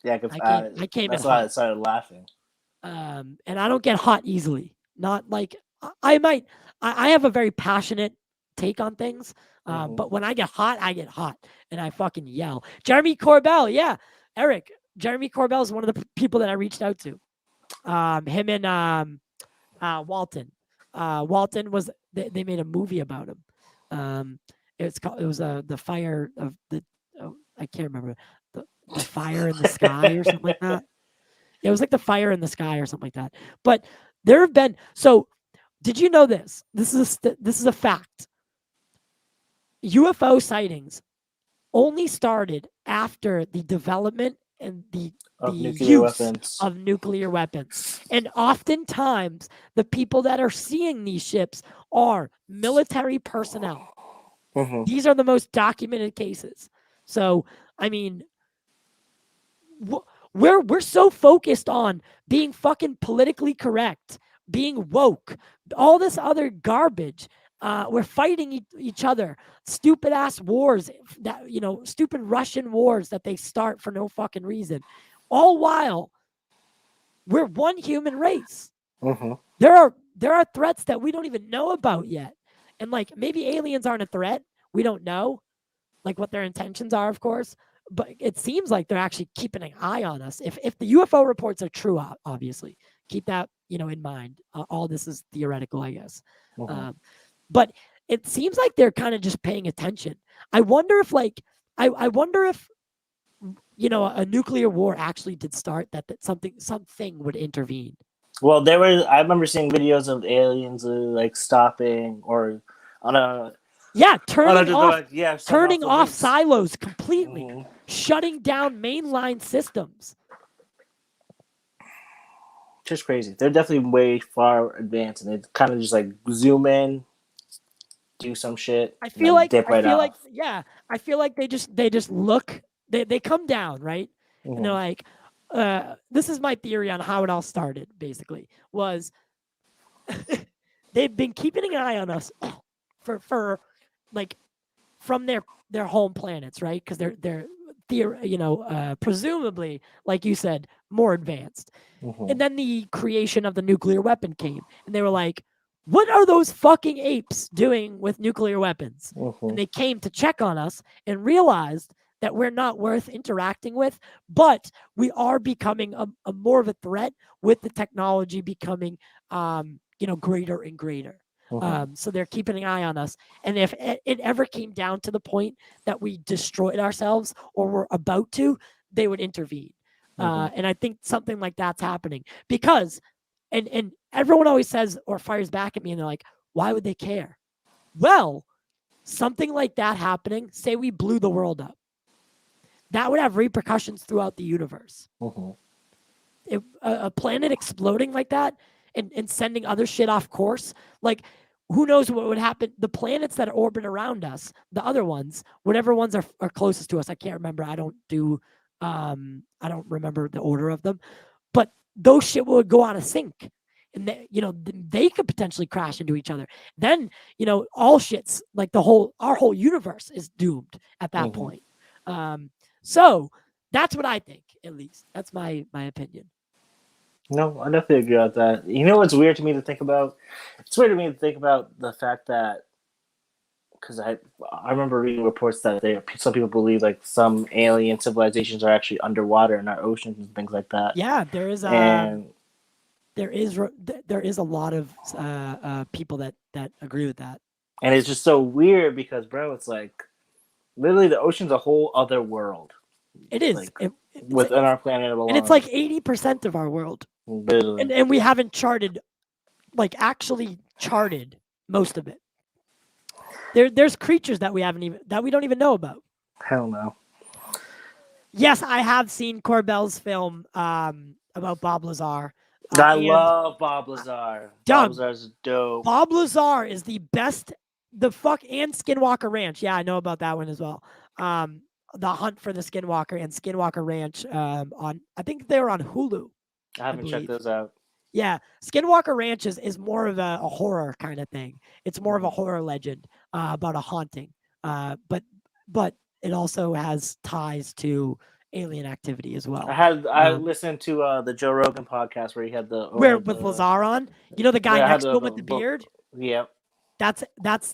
Yeah, I came in hot. That's why I started laughing. And I don't get hot easily. Not like I have a very passionate take on things. But when I get hot, and I fucking yell. Jeremy Corbell, yeah, Eric. Jeremy Corbell is one of the people that I reached out to. Him and Walton. Walton was they made a movie about him. It was the fire of the I can't remember the fire in the sky or something like that. It was like the fire in the sky or something like that. But there have been did you know this? This is a fact. UFO sightings only started after the development and the nuclear use weapons. of nuclear weapons. And oftentimes, the people that are seeing these ships are military personnel. Mm-hmm. These are the most documented cases. So, I mean, we're so focused on being fucking politically correct, being woke, all this other garbage. We're fighting each other, stupid ass wars that stupid Russian wars that they start for no fucking reason, all while we're one human race. Mm-hmm. There are threats that we don't even know about yet, and like maybe aliens aren't a threat. We don't know, like what their intentions are, of course. But it seems like they're actually keeping an eye on us. If the UFO reports are true, obviously, keep that in mind. All this is theoretical, I guess. Mm-hmm. But it seems like they're kind of just paying attention. I wonder if I wonder if a nuclear war actually did start, that something would intervene. Well, I remember seeing videos of aliens like stopping or on a turning off nukes. silos completely, Mm-hmm. shutting down mainline systems. Just crazy. They're definitely way far advanced, and they kind of just like zoom in, do some shit. I feel like I feel like they just look. They come down, right? Mm-hmm. And they're like, this is my theory on how it all started. Basically, was they've been keeping an eye on us for like from their home planets, right? Because they're presumably, like you said, more advanced. Mm-hmm. And then the creation of the nuclear weapon came, and they were like, what are those fucking apes doing with nuclear weapons? Mm-hmm. And they came to check on us and realized that we're not worth interacting with, but we are becoming a more of a threat with the technology becoming, greater and greater. Mm-hmm. So they're keeping an eye on us. And if it ever came down to the point that we destroyed ourselves or were about to, they would intervene. Mm-hmm. And I think something like that's happening because, and everyone always says or fires back at me and they're like, why would they care? Well, something like that happening, say we blew the world up, that would have repercussions throughout the universe. Mm-hmm. A planet exploding like that and sending other shit off course, like who knows what would happen? The planets that orbit around us, the other ones, whatever ones are closest to us, I can't remember. I don't remember the order of them, but those shit would go out of sync. And they could potentially crash into each other. Then, all shit's like our whole universe is doomed at that Mm-hmm. point. So that's what I think, at least. That's my opinion. No, I definitely agree with that. You know what's weird to me to think about? It's weird to me to think about the fact that, because I remember reading reports that some people believe like some alien civilizations are actually underwater in our oceans and things like that. Yeah, there is a lot of people that agree with that. And it's just so weird because, bro, it's like literally the ocean's a whole other world. It is. Like, within our planet alone. And it's like 80% of our world. Literally. And we haven't actually charted most of it. There's creatures that we don't even know about. Hell no. Yes, I have seen Corbell's film about Bob Lazar. I love Bob Lazar. Bob Lazar's dope. Bob Lazar is the best. And Skinwalker Ranch. Yeah, I know about that one as well. The Hunt for the Skinwalker and Skinwalker Ranch I think they were on Hulu. I haven't checked those out. Yeah, Skinwalker Ranch is more of a horror kind of thing. It's more of a horror legend about a haunting. But it also has ties to alien activity as well. I listened to the Joe Rogan podcast where he had with Lazar on. You know the guy next to him with the beard? Yep. That's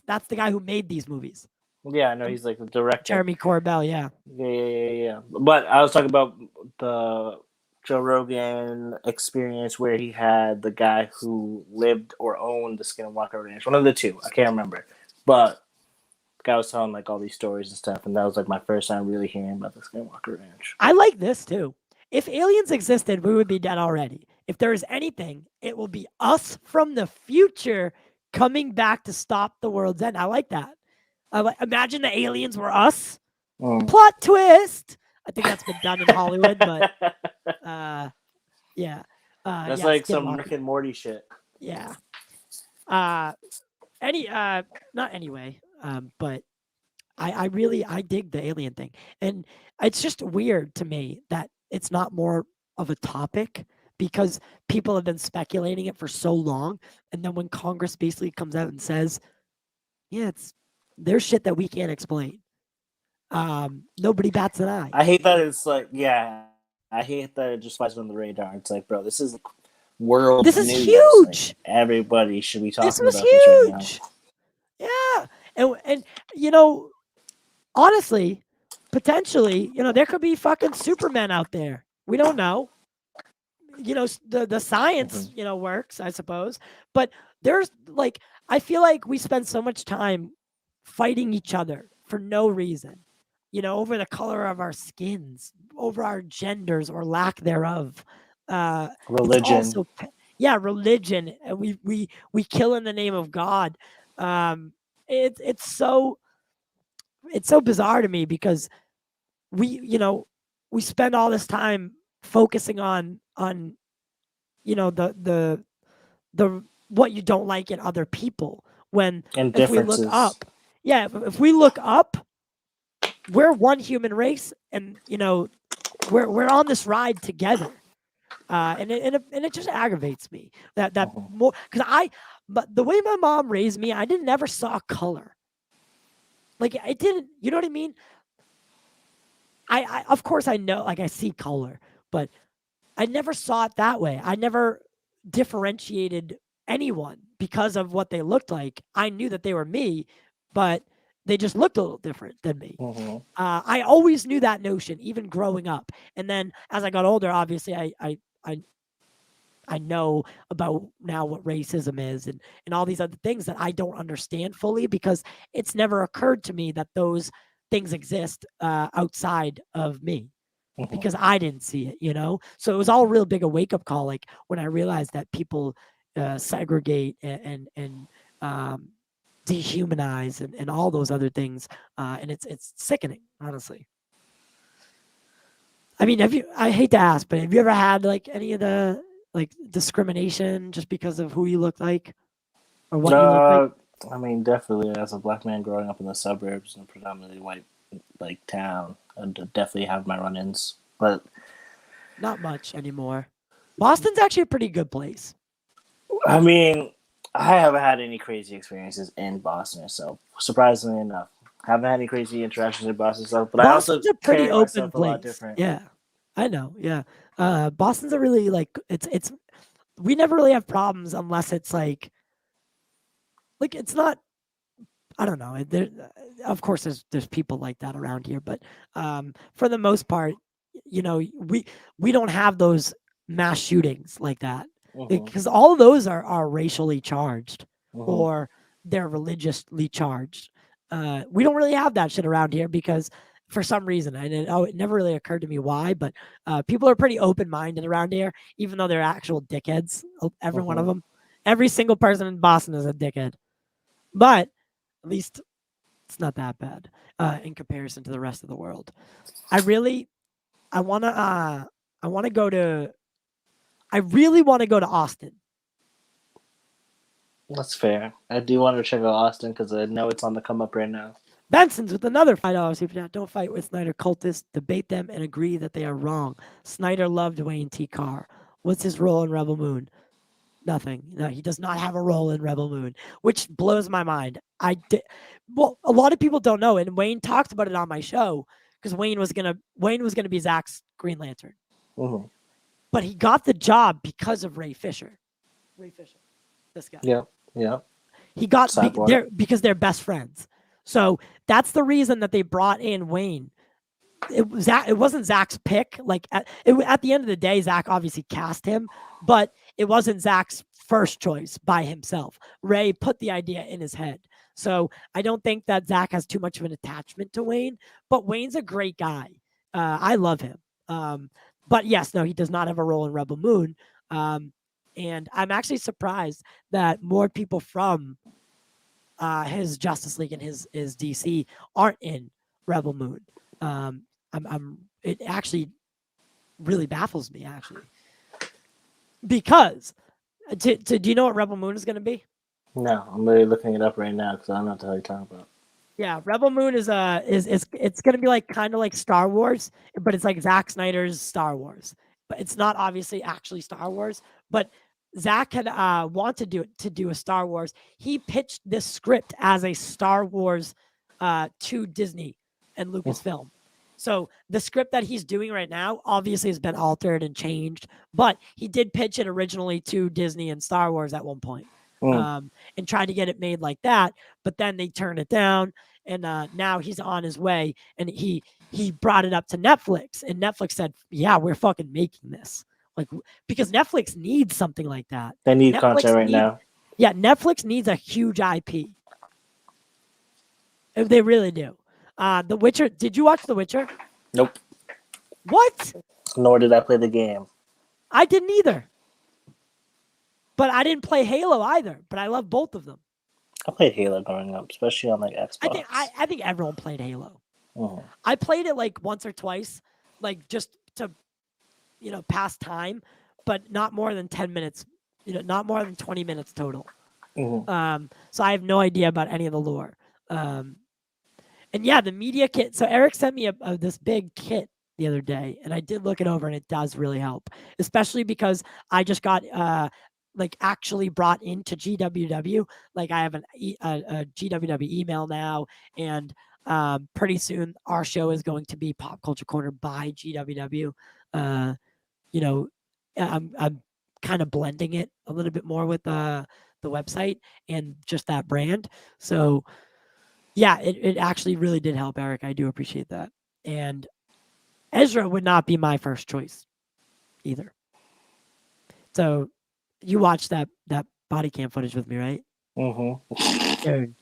the guy who made these movies. Yeah, I know he's like the director. Jeremy Corbell, yeah. Yeah. But I was talking about the Joe Rogan experience where he had the guy who lived or owned the Skinwalker Ranch. One of the two. I can't remember. But the guy was telling like all these stories and stuff, and that was like my first time really hearing about the Skinwalker Ranch. I like this too. If aliens existed, we would be dead already. If there is anything, it will be us from the future coming back to stop the world's end. I like that. Imagine the aliens were us. Plot twist. I think that's been done in Hollywood, but yeah. That's Yeah, like some Skinwalker. Rick and Morty shit. Yeah. Any not anyway. But I dig the alien thing. And it's just weird to me that it's not more of a topic because people have been speculating it for so long. And then when Congress basically comes out and says, yeah, there's shit that we can't explain. Nobody bats an eye. I hate that it's like, yeah, I hate that it just flies on the radar. It's like, bro, this is world This is news. huge. Like, everybody should be This talking was about this right now. huge. Yeah. And you know, honestly, potentially, there could be fucking Superman out there. We don't know. The science, works, I suppose. But there's like, I feel like we spend so much time fighting each other for no reason, over the color of our skins, over our genders or lack thereof. It's Religion. also, religion. And we kill in the name of God. It's so bizarre to me because we spend all this time focusing on the what you don't like in other people when and if we look up if we look up, we're one human race, and we're on this ride together, and it just aggravates me that more because but the way my mom raised me, I never saw color. Like it didn't, you know what I mean? I of course I know, like I see color, but I never saw it that way. I never differentiated anyone because of what they looked like. I knew that they were me, but they just looked a little different than me. I always knew that notion, even growing up. And then as I got older, obviously I know about now what racism is and all these other things that I don't understand fully because it's never occurred to me that those things exist outside of me because I didn't see it. So it was all a real big a wake up call. Like when I realized that people segregate and dehumanize and all those other things, and it's sickening, honestly. I mean, I hate to ask, but have you ever had like any of the like discrimination just because of who you look like or what you look like? I mean, definitely as a black man growing up in the suburbs in a predominantly white like town, I'd definitely have my run-ins, but not much anymore. Boston's actually a pretty good place. I mean, I haven't had any crazy experiences in Boston, so surprisingly enough, haven't had any crazy interactions in Boston. So, but Boston's I also a pretty carry open myself place. a lot different. Yeah, I know. Yeah, Boston's a really like it's. We never really have problems unless it's like it's not. I don't know. Of course, there's people like that around here, but for the most part, we don't have those mass shootings like that because all of those are racially charged or they're religiously charged. We don't really have that shit around here because for some reason, and it never really occurred to me why, but people are pretty open minded around here, even though they're actual dickheads. Every one of them, every single person in Boston is a dickhead, but at least it's not that bad in comparison to the rest of the world. I really want to go to Austin. That's fair. I do want to check out Austin because I know it's on the come up right now. Benson's with another $5 super chat. Don't fight with Snyder cultists. Debate them and agree that they are wrong. Snyder loved Wayne T. Carr. What's his role in Rebel Moon? Nothing. No, he does not have a role in Rebel Moon, which blows my mind. Well, a lot of people don't know, and Wayne talked about it on my show because Wayne was gonna be Zach's Green Lantern, but he got the job because of Ray Fisher. This guy. Yeah. He got because they're best friends. So that's the reason that they brought in Wayne. It wasn't Zach's pick. Like at the end of the day, Zach obviously cast him, but it wasn't Zach's first choice by himself. Ray put the idea in his head. So I don't think that Zach has too much of an attachment to Wayne, but Wayne's a great guy. I love him. But yes, no, he does not have a role in Rebel Moon. And I'm actually surprised that more people from his Justice League and his DC aren't in Rebel Moon. It actually really baffles me actually because do you know what Rebel Moon is going to be? No, I'm literally looking it up right now because I don't know what the hell you're talking about. Yeah, Rebel Moon is it's gonna be like kind of like Star Wars, but it's like Zack Snyder's Star Wars. But it's not obviously actually Star Wars. But Zack had wanted to do a Star Wars. He pitched this script as a Star Wars to Disney and Lucasfilm. So the script that he's doing right now obviously has been altered and changed, but he did pitch it originally to Disney and Star Wars at one point, and tried to get it made like that. But then they turned it down, and now he's on his way. And he brought it up to Netflix, and Netflix said, "Yeah, we're fucking making this." Like, because Netflix needs something like that. They need Netflix content right now. Yeah, Netflix needs a huge IP. They really do. The Witcher. Did you watch The Witcher? Nope. What? Nor did I play the game. I didn't either. But I didn't play Halo either. But I love both of them. I played Halo growing up, especially on like Xbox. I think everyone played Halo. Mm-hmm. I played it like once or twice, like just to, pass time, but not more than 10 minutes. Not more than 20 minutes total. Mm-hmm. So I have no idea about any of the lore. And yeah, the media kit. So Eric sent me this big kit the other day, and I did look it over, and it does really help, especially because I just got actually brought into GWW. Like I have a GWW email now, and pretty soon our show is going to be Pop Culture Corner by GWW. I'm kind of blending it a little bit more with the website and just that brand. So yeah, it actually really did help, Eric. I do appreciate that. And Ezra would not be my first choice either. So you watched that body cam footage with me, right? Mm-hmm. Dude,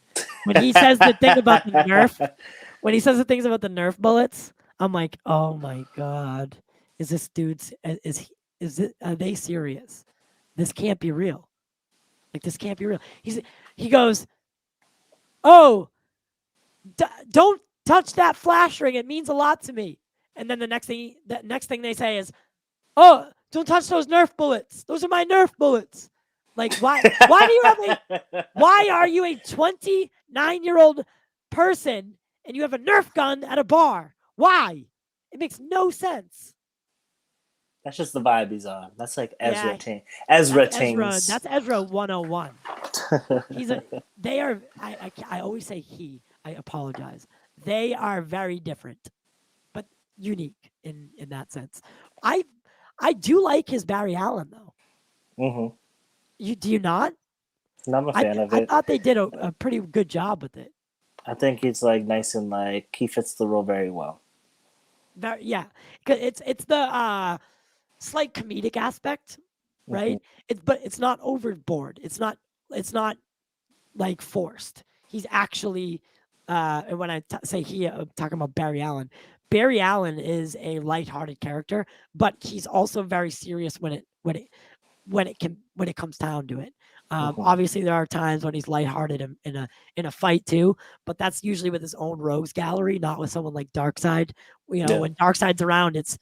when he says the thing about the Nerf, when he says the things about the Nerf bullets, I'm like, oh my god, is this dude's? Is it? Are they serious? This can't be real. Like this can't be real. He goes, oh, don't touch that flash ring. It means a lot to me. And then the next thing they say is, oh, don't touch those Nerf bullets. Those are my Nerf bullets. Like, why are you a 29-year-old person and you have a Nerf gun at a bar? Why? It makes no sense. That's just the vibe he's on. That's like Ezra Yeah, Ezra Tings. That's Ezra 101. I always say he. I apologize. They are very different, but unique in that sense. I do like his Barry Allen though. Mm-hmm. Do you not? I'm a fan of it. I thought they did a pretty good job with it. I think it's like nice and like he fits the role very well. Yeah, because it's the slight comedic aspect, right? Mm-hmm. It's not overboard. It's not like forced. He's actually and when I say he, I'm talking about Barry Allen. Barry Allen is a lighthearted character, but he's also very serious when it comes down to it. Obviously, there are times when he's lighthearted in a fight too, but that's usually with his own rogues gallery, not with someone like Darkseid. When Darkseid's around, it's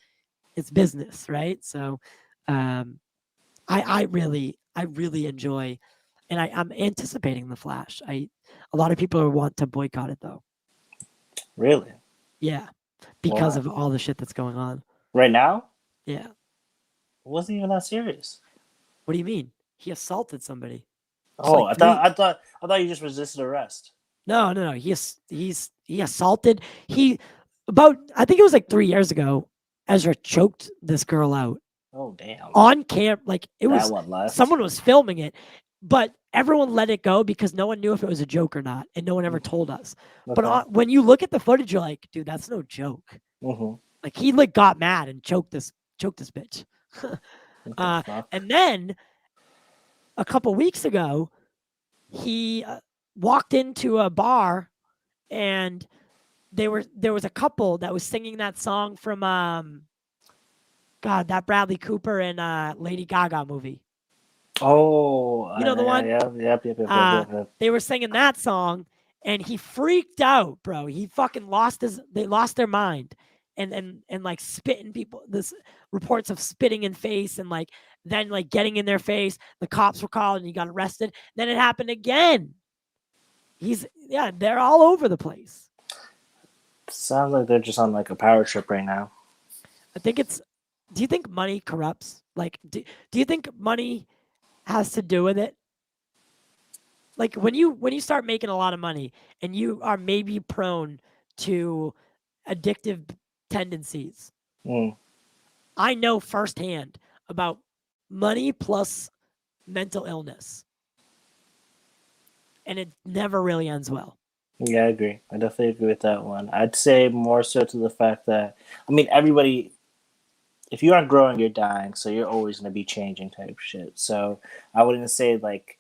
business, right? So, I really enjoy, and I'm anticipating the Flash. A lot of people want to boycott it though. Really? Yeah, because of all the shit that's going on right now. Yeah, it wasn't even that serious. What do you mean? He assaulted somebody. Oh, I thought you just resisted arrest. No. He assaulted. I think it was like 3 years ago. Ezra choked this girl out. Oh damn! On camp, like it was. Left. Someone was filming it, but everyone let it go because no one knew if it was a joke or not, and no one ever told us. Okay. But when you look at the footage, you're like, dude, that's no joke. Mm-hmm. Like he got mad and choked this bitch. And then a couple weeks ago, he walked into a bar, and there was a couple that was singing that song from that Bradley Cooper and Lady Gaga movie. Oh, you know the one? Yeah. They were singing that song, and he freaked out, bro. He fucking they lost their mind. And like spitting people, this reports of spitting in face and like then like getting in their face. The cops were called and he got arrested. Then it happened again. They're all over the place. Sounds like they're just on like a power trip right now. I think do you think money corrupts? Like, do you think money has to do with it? Like when you start making a lot of money and you are maybe prone to addictive tendencies. I know firsthand about money plus mental illness. And it never really ends well. Yeah, I agree. I definitely agree with that one. I'd say more so to the fact that, I mean, everybody, if you aren't growing, you're dying. So you're always going to be changing type shit. So I wouldn't say like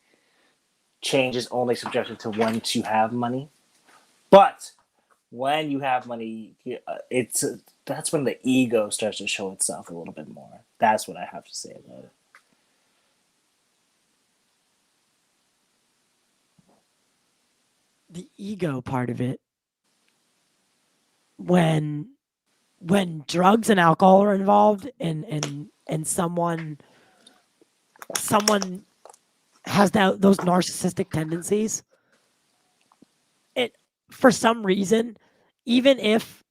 change is only subjected to once you have money. But when you have money, that's when the ego starts to show itself a little bit more. That's what I have to say about it. The ego part of it, when drugs and alcohol are involved and someone has those narcissistic tendencies, it for some reason, even if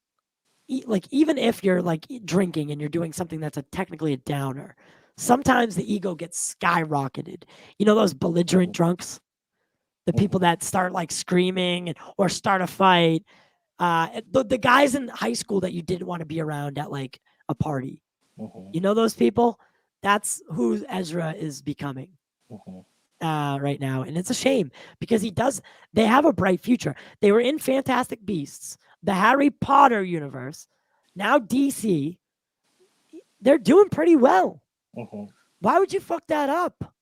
you're like drinking and you're doing something that's technically a downer, sometimes the ego gets skyrocketed. You know those belligerent drunks? The people that start like screaming or start a fight. The guys in high school that you didn't want to be around at like a party. You know those people? That's who Ezra is becoming right now. And it's a shame because they have a bright future. They were in Fantastic Beasts, the Harry Potter universe. Now DC, they're doing pretty well. Why would you fuck that up?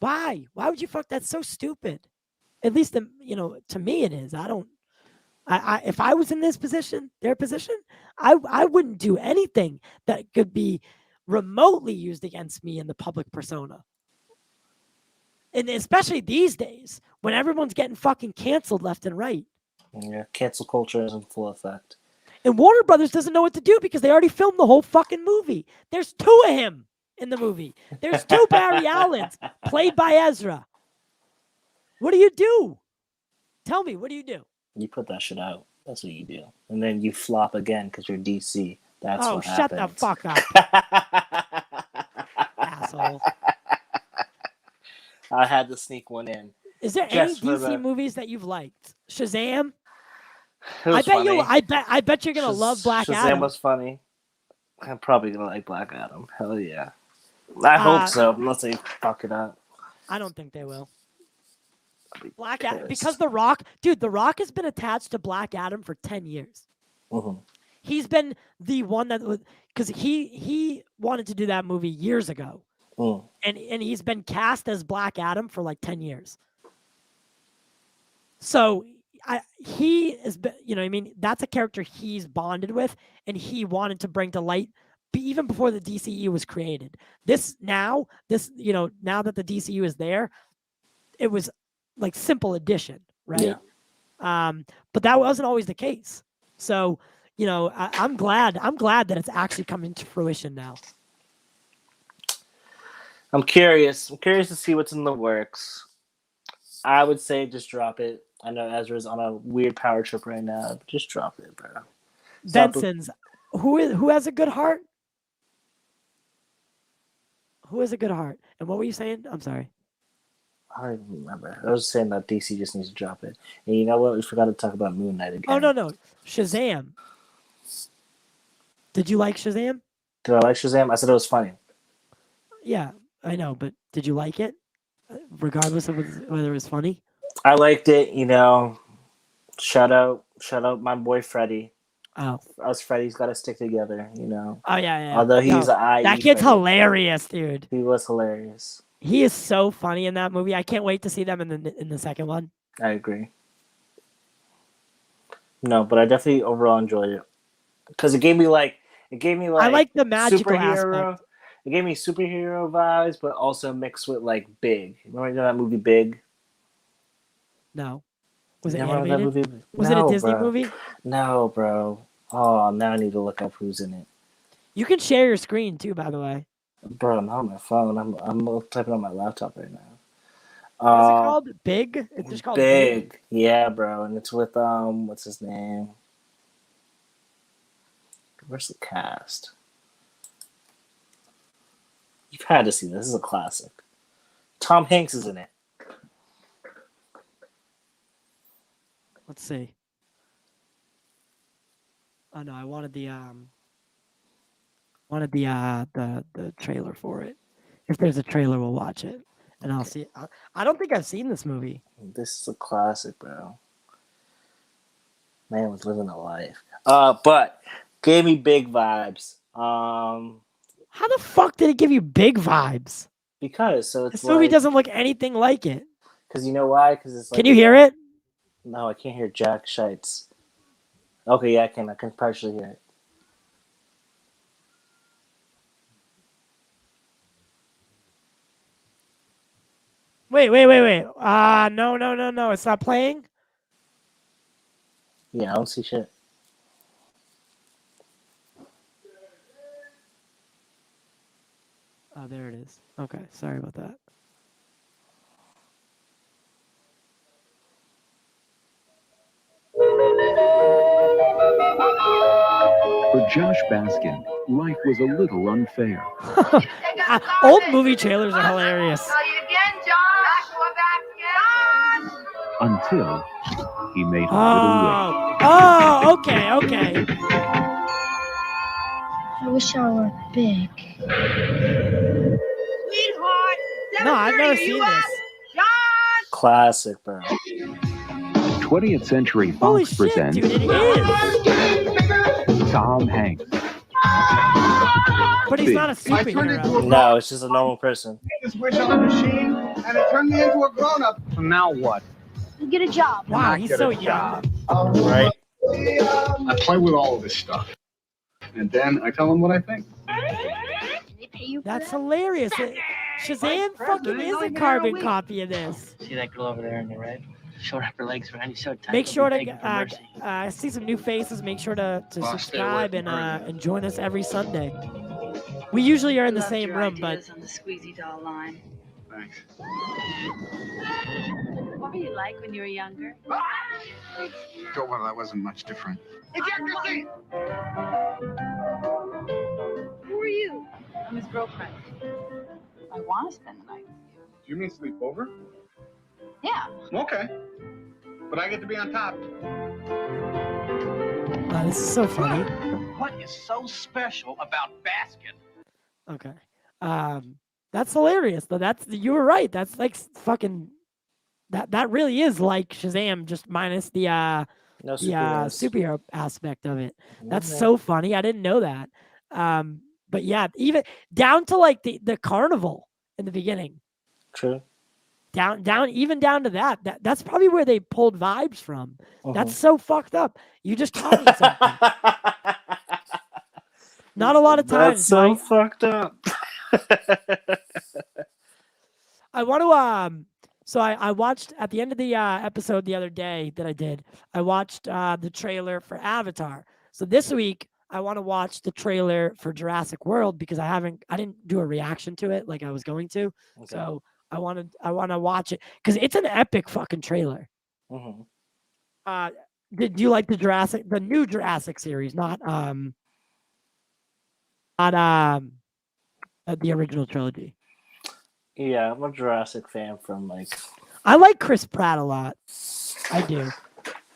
Why? Why would you fuck that? So stupid. At least, to me it is. If I was in their position, I wouldn't do anything that could be remotely used against me in the public persona. And especially these days when everyone's getting fucking canceled left and right. Yeah, cancel culture is in full effect. And Warner Brothers doesn't know what to do because they already filmed the whole fucking movie. There's 2 of him in the movie. There's 2 Barry Allens played by Ezra. What do you do? Tell me, what do you do? You put that shit out. That's what you do. And then you flop again because you're DC. That's what shut happens. the fuck up. Asshole. I had to sneak one in. Is there any DC movies that you've liked? Shazam? I bet you're gonna love Black Adam. Shazam was funny. I'm probably gonna like Black Adam. Hell yeah. I hope so, unless they fuck it up. I don't think they will. Black Adam, because The Rock has been attached to Black Adam for 10 years. He's been the one that was, because he wanted to do that movie years ago, and he's been cast as Black Adam for like 10 years. So he is, that's a character he's bonded with, and he wanted to bring to light even before the DCU was created. Now that the DCU is there, it was like simple addition, right? Yeah. But that wasn't always the case. So, I'm glad that it's actually coming to fruition now. I'm curious to see what's in the works. I would say just drop it. I know Ezra's on a weird power trip right now, but just drop it, bro. Benson's who has a good heart? Who has a good heart? And what were you saying? I'm sorry. I don't even remember. I was saying that DC just needs to drop it. And you know what? We forgot to talk about Moon Knight again. Oh, no. Shazam. Did you like Shazam? Did I like Shazam? I said it was funny. Yeah, I know. But did you like it? Regardless of whether it was funny? I liked it. Shout out my boy Freddie. Oh. Us Freddy's got to stick together, Oh, yeah. Although he's an IE that kid's Freddy. Hilarious, dude. He was hilarious. He is so funny in that movie. I can't wait to see them in the second one. I agree. No, but I definitely overall enjoyed it because it gave me like I like the magical aspect. It gave me superhero vibes, but also mixed with like Big. Remember that movie Big? No. Was it Never heard of that animated? movie? Was it a No, Disney bro. movie? No, bro. Oh, now I need to look up who's in it. You can share your screen too, by the way. Bro, not on my phone. I'm typing on my laptop right now. What is it called? Big? It's just called Big. Big. Yeah, bro. And it's with what's his name? Where's the cast? You've had to see this. This is a classic. Tom Hanks is in it. Let's see. Oh no, I wanted the trailer for it. If there's a trailer, we'll watch it, and I'll see it. I don't think I've seen this movie. This is a classic, bro. Man was living a life. But gave me big vibes. How the fuck did it give you big vibes? Because so it's This movie doesn't look anything like it. Because you know why? Because it's like. Can you hear it? No, I can't hear Jack Scheitz. Okay, yeah, I can. I can partially hear it. Wait. No. It's not playing? Yeah, I don't see shit. Oh, there it is. Okay, sorry about that. For Josh Baskin, life was a little unfair. Old movie trailers are hilarious. Until he made a little way. Oh, okay. I wish I were big. Sweetheart, No, I've never seen this. Classic, bro. 20th Century Holy Fox shit, presents dude, it is. Tom Hanks. But he's not a superhero. No, it's just a normal person. This wish on a machine, and it turned me into a grown-up. So now what? You get a job. Wow, he's so young. Right? I play with all of this stuff, and then I tell them what I think. They pay you for That's that? hilarious. Shazam fucking is a carbon copy of this. See that girl over there on the right? Showed up her legs, Randy. So tight. Make sure Begging for to mercy. see some new faces. Make sure to subscribe and join us every Sunday. We usually are in the Loved same your room, but ideas on the squeezy doll line. Thanks. What were you like when you were younger? Well, that wasn't much different. Eject your seat! Who are you? I'm his girlfriend. I want to spend the night with you. Do you mean sleep over? Yeah. Okay. But I get to be on top. this is so funny. What is so special about Baskin? Okay. That's hilarious though. You were right. That's like fucking that really is like Shazam, just minus the superhero aspect of it. That's so funny. I didn't know that. But yeah, even down to like the carnival in the beginning. True. Down to that. That's probably where they pulled vibes from. That's so fucked up. You just taught me something. Not a lot of times. That's so fucked up. I want to so I watched at the end of the episode the other day that I did. I watched the trailer for Avatar. So this week I want to watch the trailer for Jurassic World because I didn't do a reaction to it like I was going to. Okay. So I want to watch it because it's an epic fucking trailer. Did you like the new Jurassic series, not the original trilogy? Yeah, I'm a Jurassic fan from like. I like Chris Pratt a lot. I do.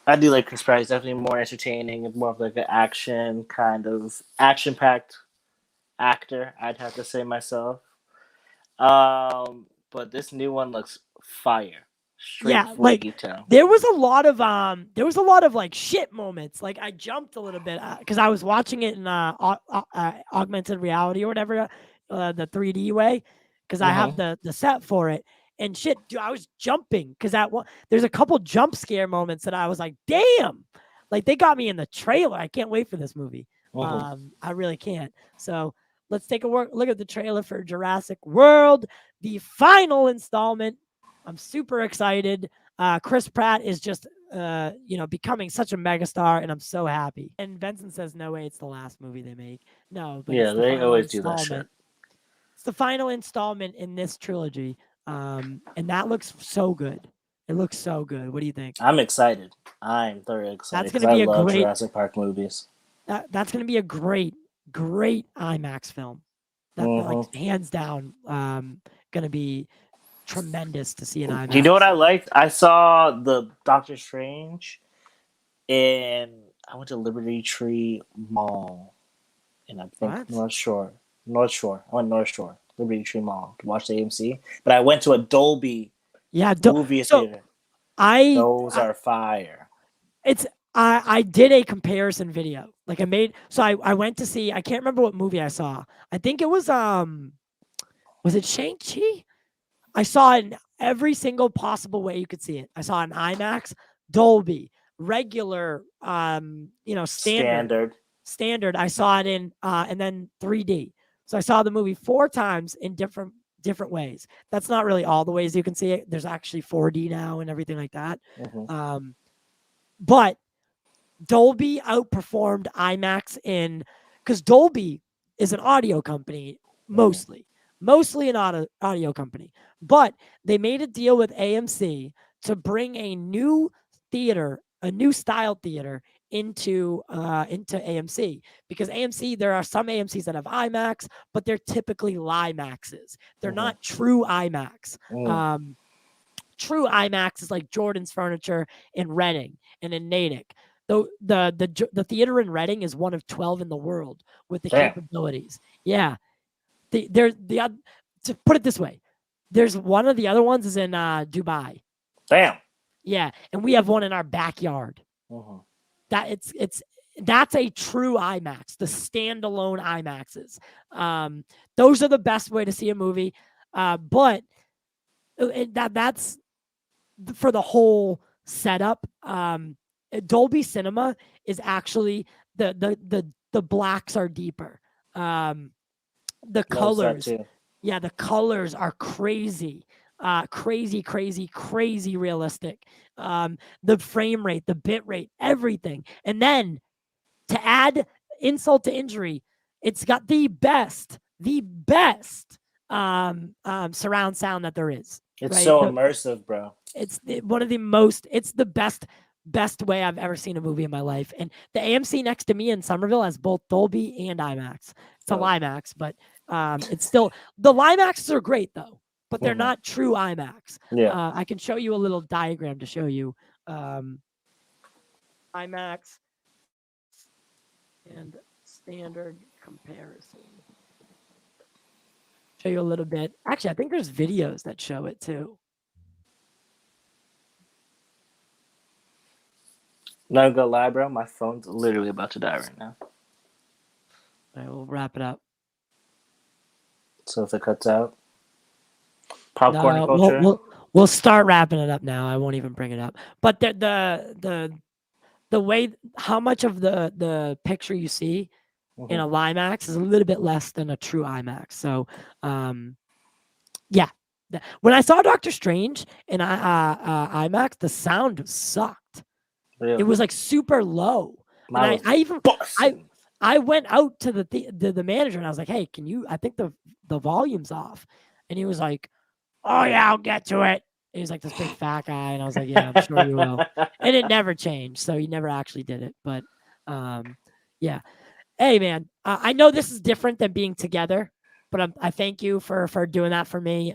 I do like Chris Pratt. He's definitely more entertaining, more of like an action-packed actor. I'd have to say myself. But this new one looks fire. Yeah, like there was a lot of like shit moments. Like I jumped a little bit because I was watching it in augmented reality or whatever, the 3D way, because I have the set for it. And shit, dude, I was jumping because there's a couple jump scare moments that I was like, damn, like they got me in the trailer. I can't wait for this movie. I really can't. So let's take a look at the trailer for Jurassic World, the final installment. I'm super excited. Chris Pratt is just, becoming such a megastar, and I'm so happy. And Benson says, no way, it's the last movie they make. No, but Yeah, it's the they final always do that shit. installment. It's the final installment in this trilogy, and that looks so good. It looks so good. What do you think? I'm excited. I'm very excited. That's gonna be I a love great- Jurassic Park movies. That's going to be a great IMAX film. That like hands down, going to be tremendous to see an IMAX. You know what I liked? I saw the Doctor Strange, and I went to Liberty Tree Mall, and I think What? North Shore. I went North Shore, Liberty Tree Mall to watch the AMC. But I went to a Dolby movie theater. Those are fire. I did a comparison video. Like I went to see, I can't remember what movie I saw. I think it was it Shang-Chi? I saw it in every single possible way you could see it. I saw it in IMAX, Dolby, regular, standard. I saw it in and then 3D. So I saw the movie 4 times in different ways. That's not really all the ways you can see it. There's actually 4D now and everything like that. But Dolby outperformed IMAX because Dolby is an audio company mostly an audio company, but they made a deal with AMC to bring a new style theater into AMC, because AMC, there are some AMCs that have IMAX, but they're typically LIMAXs. They're not true IMAX. True IMAX is like Jordan's Furniture in Reading and in Natick. The theater in Reading is one of 12 in the world with the capabilities. Yeah. To put it this way, there's one of the other ones is in Dubai. Damn. Yeah, and we have one in our backyard. That's a true IMAX, the standalone IMAXs. Those are the best way to see a movie. But that's for the whole setup. Dolby Cinema is actually the blacks are deeper. The colors, the colors are crazy. Crazy realistic. The frame rate, the bit rate, everything. And then to add insult to injury, it's got the best surround sound that there is. It's right? so immersive, bro. It's one of the most, it's the best way I've ever seen a movie in my life. And the AMC next to me in Somerville has both Dolby and IMAX. It's a LIMAX, but it's still, the LIMAXs are great though, but they're not true IMAX. Yeah. I can show you a little diagram to show you IMAX and standard comparison. Show you a little bit. Actually, I think there's videos that show it too. Not gonna lie, bro. My phone's literally about to die right now. All right, we'll wrap it up. So if it cuts out, popcorn culture. We'll start wrapping it up now. I won't even bring it up. But the way, how much of the picture you see in a LIMAX is a little bit less than a true IMAX. So, yeah. When I saw Doctor Strange in IMAX, the sound sucked. Really? It was like super low. And I went out to the manager and I was like, hey, I think the volume's off. And he was like, oh yeah, I'll get to it. He was like this big fat guy. And I was like, yeah, I'm sure you will. And it never changed. So he never actually did it. But yeah. Hey man, I know this is different than being together, but I thank you for doing that for me.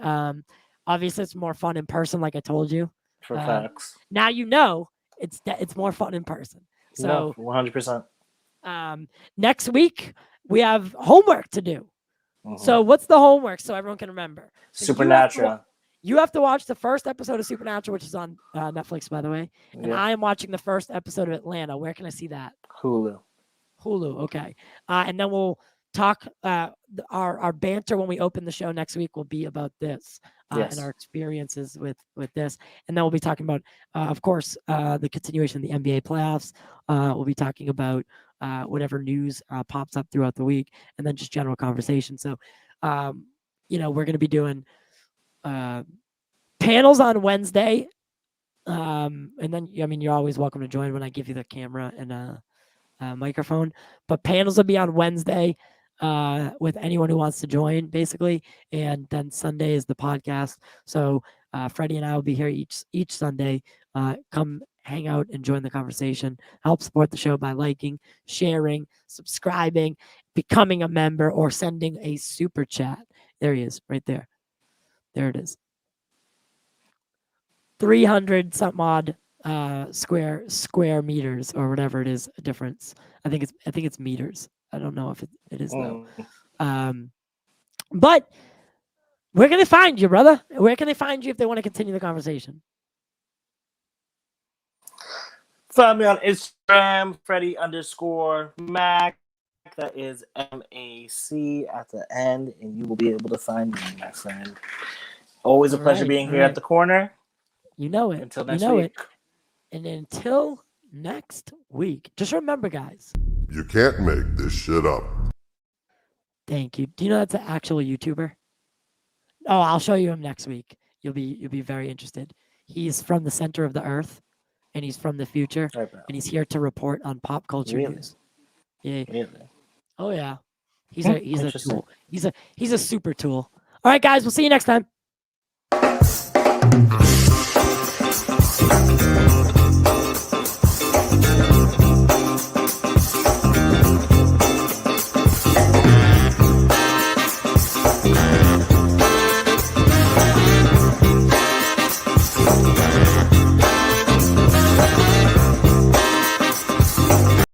Obviously it's more fun in person, like I told you. For facts. Now you know it's more fun in person. So 100%. Next week we have homework to do. So what's the homework so everyone can remember? So Supernatural. You have to watch the first episode of Supernatural, which is on Netflix, by the way. And I am watching the first episode of Atlanta. Where can I see that? Hulu. Okay. And then we'll talk. Our banter when we open the show next week will be about this and our experiences with this. And then we'll be talking about, of course, the continuation of the NBA playoffs. We'll be talking about whatever news pops up throughout the week, and then just general conversation. So, we're going to be doing panels on Wednesday, And then, I mean, you're always welcome to join when I give you the camera and a microphone. But panels will be on Wednesday with anyone who wants to join, basically. And then Sunday is the podcast. So Freddie and I will be here each Sunday. Come hang out and join the conversation. Help support the show by liking, sharing, subscribing, becoming a member, or sending a super chat. There he is, right there. There it is. 300 something odd square meters or whatever it is, a difference. I think it's meters. I don't know if it is though. But where can they find you, brother? Where can they find you if they want to continue the conversation? Find me on Instagram, Freddie_Mac. That is MAC at the end, and you will be able to find me, my friend. Always a pleasure being here at the corner. You know it. Until next week. And until next week, just remember, guys. You can't make this shit up. Thank you. Do you know that's an actual YouTuber? Oh, I'll show you him next week. You'll be very interested. He's from the center of the earth, and he's from the future, and he's here to report on pop culture news. Yeah. Really? Oh yeah. He's a tool. He's a super tool. All right, guys. We'll see you next time.